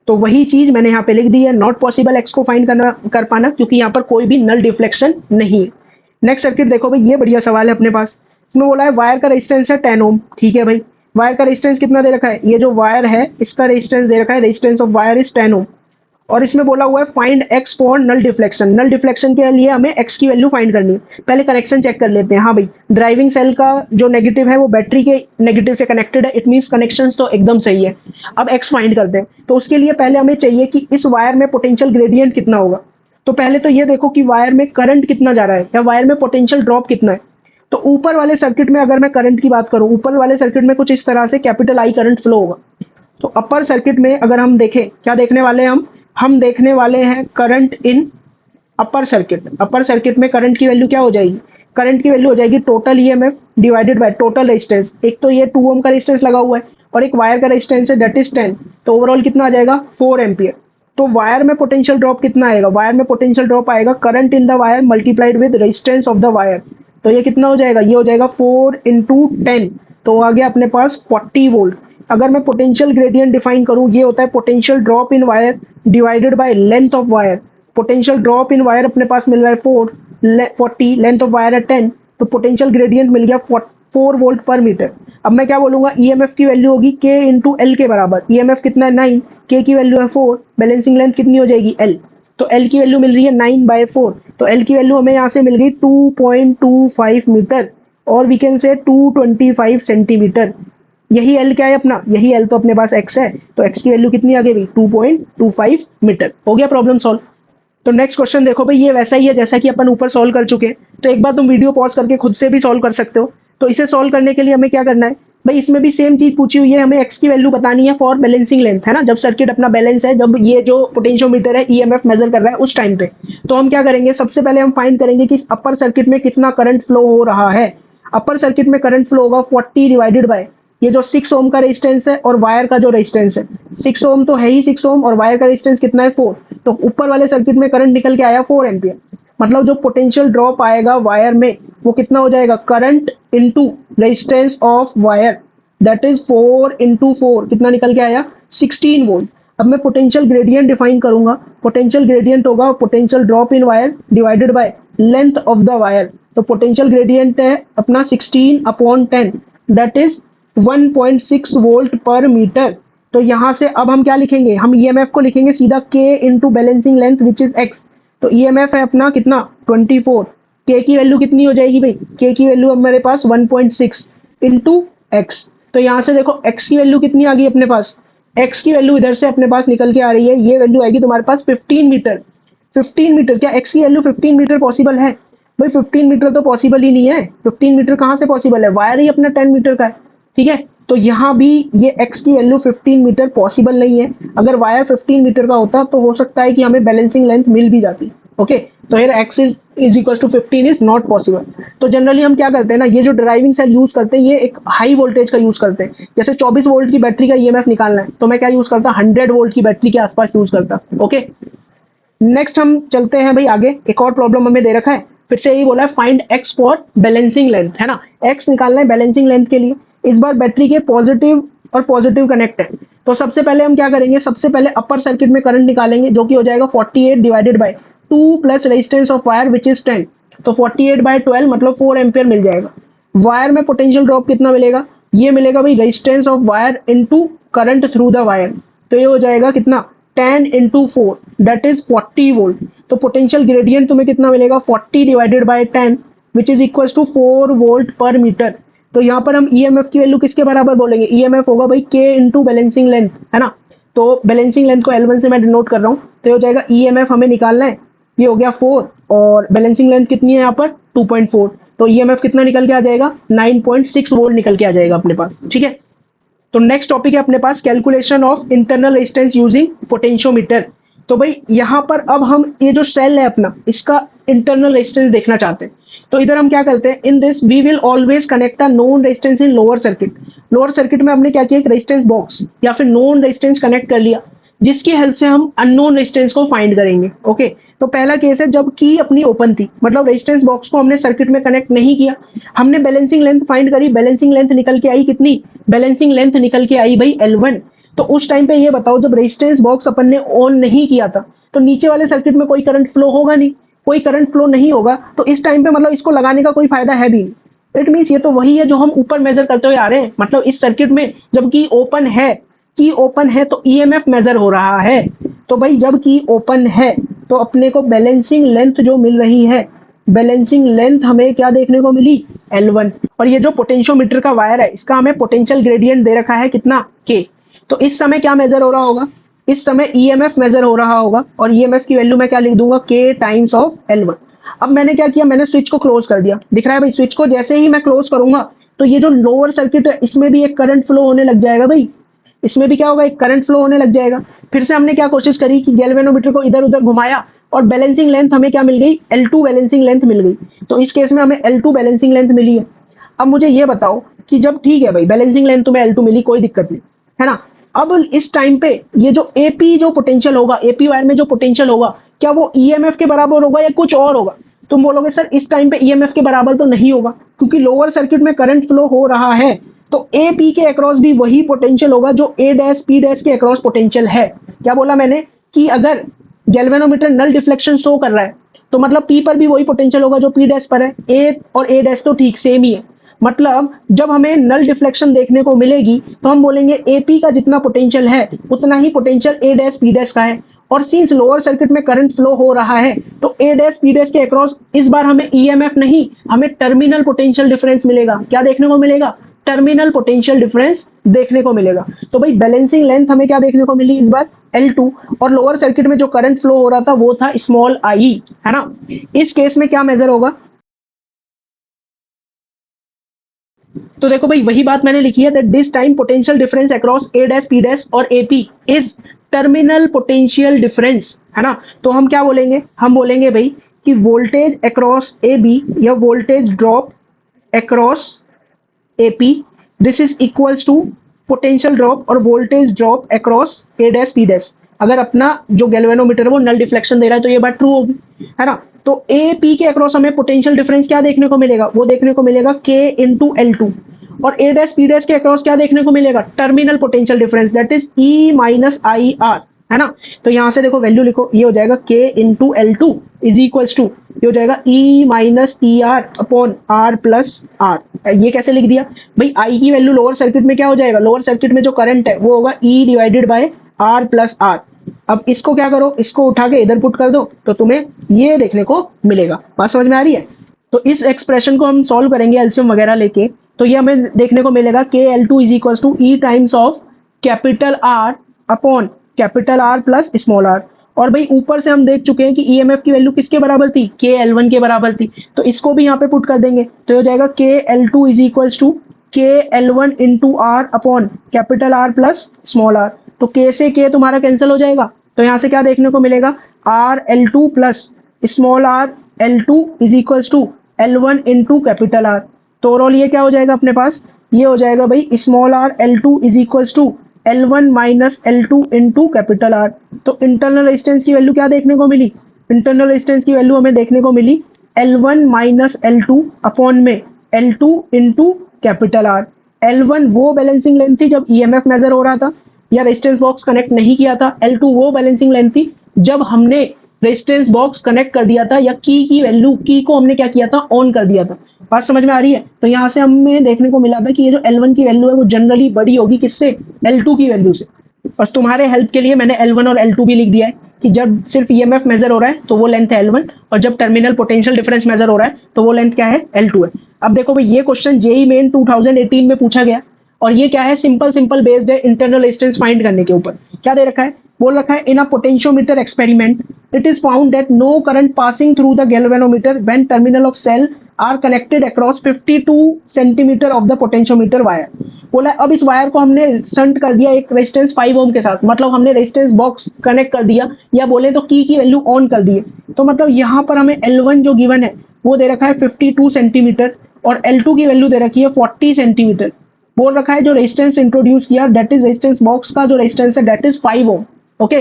तो वही चीज मैंने यहाँ पे लिख दी है, नॉट पॉसिबल एक्स को फाइंड कर पाना, क्योंकि यहाँ पर कोई भी नल डिफ्लेक्शन नहीं है। नेक्स्ट सर्किट देखो भाई, ये बढ़िया सवाल है अपने पास। इसमें बोला है वायर का रेजिस्टेंस है 10 ओम। ठीक है भाई, वायर का रेजिस्टेंस कितना दे रखा है? ये जो वायर है इसका रेजिस्टेंस दे रखा है, resistance of wire is 10 ohm. और इसमें बोला हुआ है find X for null deflection. Null deflection के लिए हमें एक्स की वैल्यू फाइंड करनी है। पहले कनेक्शन चेक कर लेते हैं। हाँ भाई, ड्राइविंग सेल का जो नेगेटिव है वो बैटरी के नेगेटिव से कनेक्टेड है, इट मींस कनेक्शन तो एकदम सही है। अब एक्स फाइंड करते हैं, तो उसके लिए पहले हमें चाहिए कि इस वायर में पोटेंशियल ग्रेडियंट कितना होगा। तो पहले तो ये देखो कि वायर में करंट कितना जा रहा है या वायर में पोटेंशियल ड्रॉप कितना है। तो ऊपर वाले सर्किट में अगर मैं करंट की बात करूं, ऊपर वाले सर्किट में कुछ इस तरह से कैपिटल आई करंट फ्लो होगा। तो अपर सर्किट में अगर हम देखें, क्या देखने वाले हैं हम देखने वाले हैं current in upper circuit. Upper circuit में करंट की वैल्यू क्या हो जाएगी? करंट की वैल्यू हो जाएगी total EMF divided by total resistance. एक तो ये 2 ओम का रेजिस्टेंस लगा हुआ है और एक वायर का रेजिस्टेंस है दैट इज 10, तो ओवरऑल कितना आ जाएगा? 4 एम्पियर। तो वायर में पोटेंशियल ड्रॉप कितना आएगा? वायर में पोटेंशियल ड्रॉप आएगा current in the wire multiplied with resistance of the wire. तो ये कितना हो जाएगा? ये हो जाएगा 4 × 10, तो आ गया अपने पास 40 वोल्ट। अगर मैं पोटेंशियल ग्रेडियंट डिफाइन करूं, ये होता है potential drop in wire divided by length of wire. Potential drop in wire अपने पास मिल रहा है 40, लेंथ ऑफ वायर है 10, तो पोटेंशियल ग्रेडियंट मिल गया 4 वोल्ट पर मीटर। अब मैं क्या बोलूंगा? ईएमएफ की वैल्यू होगी K × L के बराबर। ईएमएफ कितना है? 9, K की वैल्यू है 4, बैलेंसिंग लेंथ कितनी हो जाएगी? L। तो L की वैल्यू मिल रही है 9/4, तो L की वैल्यू हमें यहाँ से मिल गई 2.25 मीटर, और वी कैन से 225 सेंटीमीटर। यही L क्या है अपना? यही L तो अपने पास X है, तो X की वैल्यू कितनी आ गई भाई? 2.25 मीटर। हो गया प्रॉब्लम सॉल्व। तो नेक्स्ट क्वेश्चन देखो भाई, ये वैसा ही है जैसा कि अपन ऊपर सॉल्व कर चुके हैं। तो एक बार तुम वीडियो पॉज करके खुद से भी सॉल्व कर सकते हो। तो इसे सॉल्व करने के लिए हमें क्या करना है भाई? इसमें भी सेम चीज पूछी हुई है, हमें एक्स की वैल्यू बतानी है फॉर बैलेंसिंग लेंथ, है ना। जब सर्किट अपना बैलेंस है, जब ये जो पोटेंशियोमीटर है ईएमएफ मेजर कर रहा है उस टाइम पे, तो हम क्या करेंगे? सबसे पहले हम फाइंड करेंगे कि अपर सर्किट में कितना करंट फ्लो हो रहा है। अपर सर्किट में करंट फ्लो होगा 40 डिवाइडेड बाय ये जो 6 ओम का रेजिस्टेंस है और वायर का जो रेजिस्टेंस है। 6 ओम तो है ही 6 ओम, और वायर का रेजिस्टेंस कितना है? 4। तो ऊपर वाले सर्किट में करंट निकल के आया 4 एम्पियर। मतलब जो पोटेंशियल ड्रॉप आएगा वायर में वो कितना हो जाएगा? Current into resistance of wire, that is 4 × 4, कितना निकल के आया? 16 वोल्ट। अब मैं पोटेंशियल ग्रेडियंट डिफाइन करूंगा। पोटेंशियल ग्रेडियंट होगा potential drop in wire divided by length of the wire. तो पोटेंशियल ग्रेडियंट है अपना 16/10, दैट इज 1.6 वोल्ट पर मीटर। तो यहां से अब हम क्या लिखेंगे? हम ईएमएफ को लिखेंगे सीधा K × balancing length which is X। तो ईएमएफ है अपना कितना? 24। K की वैल्यू कितनी हो जाएगी भाई? K की वैल्यू अब मेरे पास 1.6 × X। तो यहां से देखो X की वैल्यू कितनी आ गई अपने पास? X की वैल्यू इधर से अपने पास निकल के आ रही है, ये वैल्यू आएगी तुम्हारे पास 15 मीटर। 15 मीटर, क्या X की वैल्यू 15 मीटर पॉसिबल है? भाई 15 मीटर तो पॉसिबल ही नहीं है। 15 मीटर कहां से पॉसिबल है? वायर ही अपना 10 मीटर का है, ठीक है। तो यहाँ भी ये x की वैल्यू 15 मीटर पॉसिबल नहीं है। अगर वायर 15 मीटर का होता तो हो सकता है कि हमें बैलेंसिंग लेंथ मिल भी जाती। ओके, तो here x is equals to 15 is not possible. तो जनरली हम क्या करते हैं ना, ये जो ड्राइविंग सेल यूज करते हैं ये एक हाई वोल्टेज का यूज करते हैं। जैसे 24 वोल्ट की बैटरी का ईएमएफ निकालना है तो मैं क्या यूज करता? 100 वोल्ट की बैटरी के आसपास यूज करता। ओके, नेक्स्ट हम चलते हैं भाई आगे। एक और प्रॉब्लम हमें दे रखा है, फिर से यही बोला है find x for balancing length, है ना। x निकालना है बैलेंसिंग लेंथ के लिए। इस बार बैटरी के पॉजिटिव और पॉजिटिव कनेक्ट है। तो सबसे पहले हम क्या करेंगे? सबसे पहले अपर सर्किट में करंट निकालेंगे जो कि हो जाएगा 48 divided by 2 plus resistance of wire which is 10। तो 48/12 मतलब 4 एम्पियर मिल जाएगा। वायर में पोटेंशियल ड्रॉप कितना मिलेगा, ये मिलेगा भाई resistance of wire into current through the wire, तो ये हो जाएगा कितना 10 इंटू 4 दैट इज 40 वोल्ट। तो पोटेंशियल ग्रेडियंट तुम्हें कितना मिलेगा 40 divided by 10 which is equal to 4 volt पर मीटर। तो यहाँ पर हम ईएमएफ की वैल्यू किसके बराबर बोलेंगे, ईएमएफ होगा भाई के इंटू बैलेंसिंग लेंथ, है ना। तो बैलेंसिंग लेंथ को L1 से मैं डिनोट कर रहा हूँ, तो ये हो जाएगा ईएमएफ हमें निकालना है, ये हो गया 4 और बैलेंसिंग लेंथ कितनी है यहाँ पर 2.4, तो ईएमएफ कितना निकल के आ जाएगा 9.6 वोल्ट निकल के आ जाएगा अपने पास, ठीक है। तो नेक्स्ट टॉपिक है अपने पास calculation of internal resistance using potentiometer. तो भाई यहाँ पर अब हम ये जो सेल है अपना इसका इंटरनल रेजिस्टेंस देखना चाहते हैं। तो इधर हम क्या करते हैं, in this we will always connect a known resistance in lower circuit. Lower circuit में हमने क्या किया, एक रेजिस्टेंस बॉक्स या फिर नोन रेजिस्टेंस कनेक्ट कर लिया, जिसकी हेल्प से हम अननोन रेजिस्टेंस को फाइंड करेंगे। ओके, तो पहला केस है जब की अपनी ओपन थी, मतलब रेजिस्टेंस बॉक्स को हमने सर्किट में कनेक्ट नहीं किया, हमने बैलेंसिंग लेंथ फाइंड करी, बैलेंसिंग लेंथ निकल के आई कितनी, बैलेंसिंग लेंथ निकल के आई भाई L1। तो उस टाइम पे ये बताओ जब रेजिस्टेंस बॉक्स अपन ने ऑन नहीं किया था तो नीचे वाले सर्किट में कोई करंट फ्लो होगा नहीं, कोई करंट फ्लो नहीं होगा, तो इस टाइम पे मतलब इसको लगाने का कोई फायदा है भी नहीं। इट मीन्स ये तो वही है जो हम ऊपर मेजर करते हुए आ रहे हैं, मतलब इस सर्किट में जब की ओपन है, की ओपन है तो ईएमएफ मेजर हो रहा है। तो भाई जब की ओपन है तो अपने को बैलेंसिंग लेंथ जो मिल रही है, बैलेंसिंग लेंथ हमें क्या देखने को मिली L1। और ये जो पोटेंशियोमीटर का वायर है इसका हमें पोटेंशियल ग्रेडियंट दे रखा है कितना K। तो इस समय क्या मेजर हो रहा होगा, इस समय ईएमएफ मेजर हो रहा होगा, और ईएमएफ की वैल्यू मैं क्या लिख दूंगा K टाइम्स ऑफ L1। अब मैंने क्या किया, मैंने स्विच को क्लोज कर दिया, दिख रहा है भाई स्विच को जैसे ही मैं क्लोज करूंगा तो ये जो लोअर सर्किट है इसमें भी एक करंट फ्लो होने लग जाएगा भाई, इसमें भी क्या होगा एक करंट फ्लो होने लग जाएगा। फिर से हमने क्या कोशिश करी कि गैल्वेनोमीटर को इधर उधर घुमाया और बैलेंसिंग लेंथ हमें क्या मिल गई L2 बैलेंसिंग लेंथ मिल गई। तो इस केस में हमें L2 बैलेंसिंग लेंथ मिली है। अब मुझे ये बताओ कि जब ठीक है भाई बैलेंसिंग लेंथ तुम्हें L2 मिली, कोई दिक्कत नहीं, है ना। अब इस टाइम पे ये जो AP जो पोटेंशियल होगा, AP वायर में जो पोटेंशियल होगा, क्या वो EMF के बराबर होगा या कुछ और होगा। तुम बोलोगे सर इस टाइम पे EMF के बराबर तो नहीं होगा क्योंकि लोअर सर्किट में करंट फ्लो हो रहा है, तो AP के अक्रॉस भी वही पोटेंशियल होगा जो A डैश P डैश के अक्रॉस पोटेंशियल है। क्या बोला मैंने कि अगर गैल्वेनोमीटर नल डिफ्लेक्शन शो कर रहा है तो मतलब P पर भी वही पोटेंशियल होगा जो P डैश पर है, A और A डैश तो ठीक सेम ही है। मतलब जब हमें नल डिफ्लेक्शन देखने को मिलेगी तो हम बोलेंगे AP का जितना पोटेंशियल है उतना ही potential A dash P dash का है। और सिंस लोअर सर्किट में करंट फ्लो हो रहा है तो A डैश P डैश के अक्रॉस इस बार हमें EMF नहीं, हमें टर्मिनल पोटेंशियल डिफरेंस मिलेगा। क्या देखने को मिलेगा, टर्मिनल पोटेंशियल डिफरेंस देखने को मिलेगा। तो भाई बैलेंसिंग लेंथ हमें क्या देखने को मिली इस बार L2, और लोअर सर्किट में जो करंट फ्लो हो रहा था वो था स्मॉल I, है ना। इस केस में क्या मेजर होगा, तो देखो भाई वही बात मैंने लिखी है that this time potential difference across A dash P dash और AP is terminal potential difference, है ना। तो हम क्या बोलेंगे, हम बोलेंगे भाई कि वोल्टेज अक्रॉस AB या voltage drop across AP this is equals to potential drop और voltage drop across A dash P dash. अगर अपना जो गैल्वेनोमीटर है वो नल डिफ्लेक्शन दे रहा है तो ये बात ट्रू होगी, है ना। तो AP के अक्रॉस हमें पोटेंशियल डिफरेंस क्या देखने को मिलेगा, वो देखने को मिलेगा K इंटू L2, और A डैश P डैश के अक्रॉस क्या देखने को मिलेगा, terminal potential difference that is E minus IR, है ना। तो यहां से देखो वैल्यू लिखो, ये हो जाएगा K into L2 is equals to, ये हो जाएगा E minus ER upon R plus R। ये कैसे लिख दिया भाई, I की वैल्यू लोअर सर्किट में क्या हो जाएगा, लोअर सर्किट में जो करंट है वो होगा E divided by R plus R। अब इसको क्या करो, इसको उठा के इधर पुट कर दो तो तुम्हें ये देखने को मिलेगा। बात समझ में आ रही है। तो इस एक्सप्रेशन को हम सॉल्व करेंगे एलसीएम वगैरह लेके, तो ये हमें देखने को मिलेगा KL2 is equal to E times of capital R upon capital R plus small r। और भाई ऊपर से हम देख चुके हैं कि EMF की वैल्यू किसके बराबर थी, KL1 के बराबर थी, तो इसको भी यहाँ पे पुट कर देंगे तो हो जाएगा KL2 is equal to KL1 into R upon capital R plus small r। तो K से K तुम्हारा कैंसिल हो जाएगा, तो यहाँ से क्या देखने को मिलेगा RL2 plus small r L2 is equal to L1 into capital R। तो ओवरऑल ये क्या हो जाएगा अपने पास, ये हो जाएगा भाई small r L2 is equal to L1 minus L2 into capital R। तो इंटरनल रेजिस्टेंस की वैल्यू क्या देखने को मिली, इंटरनल रेजिस्टेंस की वैल्यू हमें देखने को मिली L1 माइनस L2 अपॉन में L2 into capital R। L1 वो बैलेंसिंग लेंथ थी जब EMF मेजर हो रहा था या रेजिस्टेंस बॉक्स कनेक्ट नहीं किया था, L2 वो बैलेंसिंग लेंथ थी जब हमने रेजिस्टेंस बॉक्स कनेक्ट कर दिया था, या की वैल्यू की को हमने क्या किया था, ऑन कर दिया था। बात समझ में आ रही है? तो यहाँ से हमें देखने को मिला था कि ये जो L1 की वैल्यू है वो जनरली बड़ी होगी किससे, L2 की वैल्यू से। और तुम्हारे हेल्प के लिए मैंने L1 और L2 भी लिख दिया है कि जब सिर्फ ईएमएफ मेजर हो रहा है तो वो लेंथ है L1, और जब टर्मिनल पोटेंशियल डिफरेंस मेजर हो रहा है तो वो लेंथ क्या है, L2 है। अब देखो भाई, ये क्वेश्चन जेईई मेन 2018 में पूछा गया, और ये क्या है, सिंपल बेस्ड है इंटरनल रेजिस्टेंस फाइंड करने के ऊपर। क्या दे रखा है, बोल रखा है in a potentiometer experiment it is found that no current passing through the galvanometer when terminal of cell are connected across 52 centimetre of the potentiometer wire. बोला अब इस वायर को हमने शंट कर दिया एक रेजिस्टेंस 5 ओम के साथ, मतलब हमने रेजिस्टेंस बॉक्स कनेक्ट कर दिया, या बोले तो की वैल्यू ऑन कर दी है। तो मतलब यहाँ पर हमें L1 जो गिवन है वो दे रखा है 52 सेंटीमीटर, और L2 की वैल्यू दे रखी है 40 सेंटीमीटर। बोल रखा है जो रेजिस्टेंस इंट्रोड्यूस किया दैट इज रेजिस्टेंस बॉक्स का जो रेजिस्टेंस है दैट इज 5 ओम। ओके,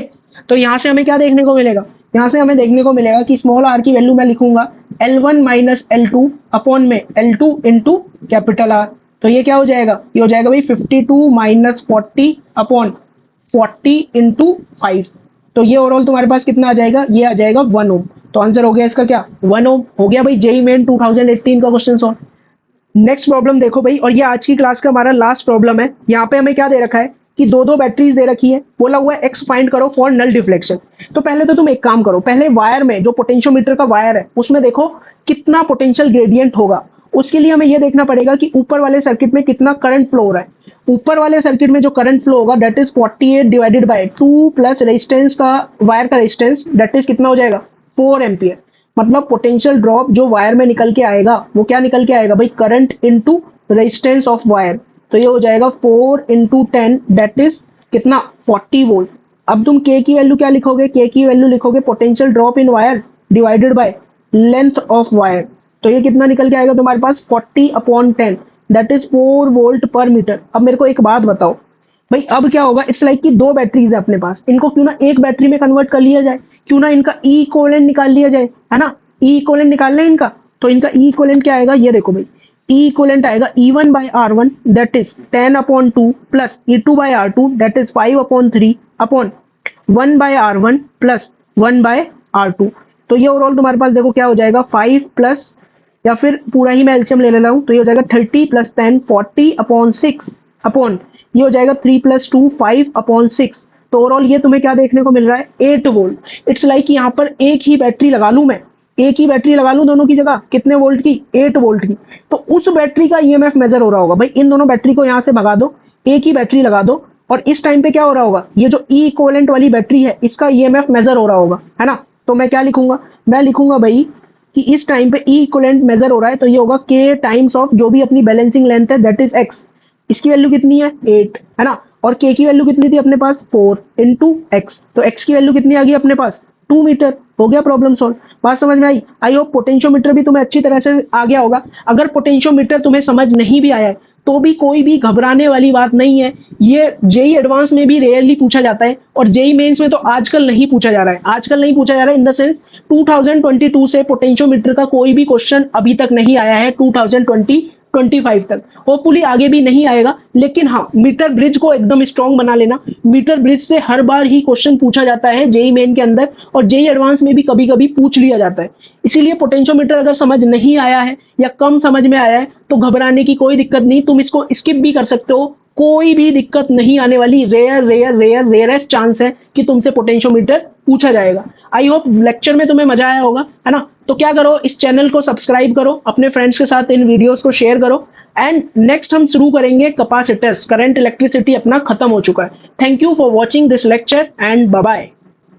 तो यहाँ से हमें क्या देखने को मिलेगा, यहाँ से हमें देखने को मिलेगा कि स्मॉल r की वैल्यू मैं लिखूंगा L1 माइनस L2 अपॉन में L2 इंटू कैपिटल R। तो ये क्या हो जाएगा, ये हो जाएगा भाई 52 माइनस 40 अपॉन 40 इंटू 5। तो ये ओवरऑल तुम्हारे पास कितना आ जाएगा, ये आ जाएगा 1 ओम। तो आंसर हो गया इसका क्या, 1 ओम। हो गया भाई जेईई मेन 2018 का क्वेश्चन सॉल्व। नेक्स्ट प्रॉब्लम देखो भाई, और ये आज की क्लास का हमारा लास्ट प्रॉब्लम है। यहाँ पे हमें क्या दे रखा है कि दो बैटरीज दे रखी है, बोला हुआ है एक्स फाइंड करो फॉर नल डिफ्लेक्शन। तो पहले तो तुम एक काम करो, पहले वायर में जो पोटेंशियोमीटर का वायर है उसमें देखो कितना पोटेंशियल ग्रेडियंट होगा। उसके लिए हमें यह देखना पड़ेगा कि ऊपर वाले सर्किट में कितना करंट फ्लो हो रहा है। ऊपर वाले सर्किट में जो करंट फ्लो होगा that is 48 divided by 2 plus resistance का, वायर का रेजिस्टेंस दैट इज कितना हो जाएगा, 4 एम्पियर। मतलब पोटेंशियल ड्रॉप जो वायर में निकल के आएगा वो क्या निकल के आएगा भाई, current into resistance of wire. तो ये हो जाएगा 4 इंटू 10 दैट इज कितना, 40 वोल्ट। अब तुम के की वैल्यू क्या लिखोगे, के की वैल्यू लिखोगे potential drop in wire divided by length of wire. तो ये कितना निकल के आएगा तुम्हारे पास, 40 अपॉन 10 दैट इज 4 वोल्ट पर मीटर। अब मेरे को एक बात बताओ भाई, अब क्या होगा, इट्स लाइक कि दो बैटरीज है अपने पास, इनको क्यों ना एक बैटरी में कन्वर्ट कर लिया जाए, क्यों ना इनका ई इक्विवेलेंट निकाल लिया जाए, है ना। ई इक्विवेलेंट निकालना है इनका, तो इनका ई इक्विवेलेंट क्या आएगा, ये देखो भाई, ई इक्विवेलेंट आएगा E1 by R1 that is 10 upon 2 plus E2 by R2 that is 5 upon 3 upon 1 by R1 plus 1 by R2। तो ये ओवरऑल तुम्हारे पास देखो क्या हो जाएगा, 5 प्लस, या फिर पूरा ही मैं एलसीएम ले लेता हूँ, तो ये हो जाएगा 30 प्लस 10 40 अपॉन 6 अपॉन, ये हो जाएगा 3 प्लस 2 5 अपॉन 6। तो ओवरऑल ये तुम्हें क्या देखने को मिल रहा है, 8 वोल्ट। इट्स लाइक यहाँ पर एक ही बैटरी लगा लूं मैं, एक ही बैटरी लगा लूं दोनों की जगह, कितने वोल्ट की, 8 वोल्ट की। तो उस बैटरी का ईएमएफ मेजर हो रहा होगा भाई, इन दोनों बैटरी को यहाँ से भगा दो, एक ही बैटरी लगा दो, और इस टाइम पे क्या हो रहा होगा, ये जो ई इक्विवेलेंट वाली बैटरी है इसका ईएमएफ मेजर हो रहा होगा, है ना। तो मैं क्या लिखूंगा, मैं लिखूंगा भाई कि इस टाइम पे ई इक्विवेलेंट मेजर हो रहा है, तो ये होगा के टाइम्स ऑफ जो भी अपनी बैलेंसिंग लेंथ है दैट इज एक्स। इसकी वैल्यू कितनी है, 8, है ना, और के की वैल्यू कितनी थी अपने पास, 4 इंटू एक्स। तो एक्स की वैल्यू कितनी आ गई अपने पास, 2 मीटर। हो गया प्रॉब्लम सॉल्व। बात समझ में आई? आई होप पोटेंशियोमीटर भी तुम्हें अच्छी तरह से आ गया होगा। अगर पोटेंशियोमीटर तुम्हें समझ नहीं भी आया है तो भी कोई भी घबराने वाली बात नहीं है। ये जेई एडवांस में भी रेयरली पूछा जाता है, और जेई मेंस में तो आजकल नहीं पूछा जा रहा है। आजकल नहीं पूछा जा रहा है इन द सेंस 2022 से पोटेंशियोमीटर का कोई भी क्वेश्चन अभी तक नहीं आया है 2025 तक। होपफुली आगे भी नहीं आएगा, लेकिन हाँ, मीटर ब्रिज को एकदम स्ट्रॉन्ग बना लेना। मीटर ब्रिज से हर बार ही क्वेश्चन पूछा जाता है जेई मेन के अंदर, और जेई एडवांस में भी कभी कभी पूछ लिया जाता है। इसीलिए पोटेंशियोमीटर अगर समझ नहीं आया है या कम समझ में आया है तो घबराने की कोई दिक्कत नहीं, तुम इसको स्किप भी कर सकते हो, कोई भी दिक्कत नहीं आने वाली। रेयरेस्ट चांस है कि तुमसे पोटेंशियोमीटर पूछा जाएगा। आई होप लेक्चर में तुम्हें मजा आया होगा, है ना। तो क्या करो, इस चैनल को सब्सक्राइब करो, अपने फ्रेंड्स के साथ इन वीडियोस को शेयर करो, एंड नेक्स्ट हम शुरू करेंगे कैपेसिटर्स। करंट इलेक्ट्रिसिटी अपना खत्म हो चुका है। Thank you for watching this lecture and bye bye.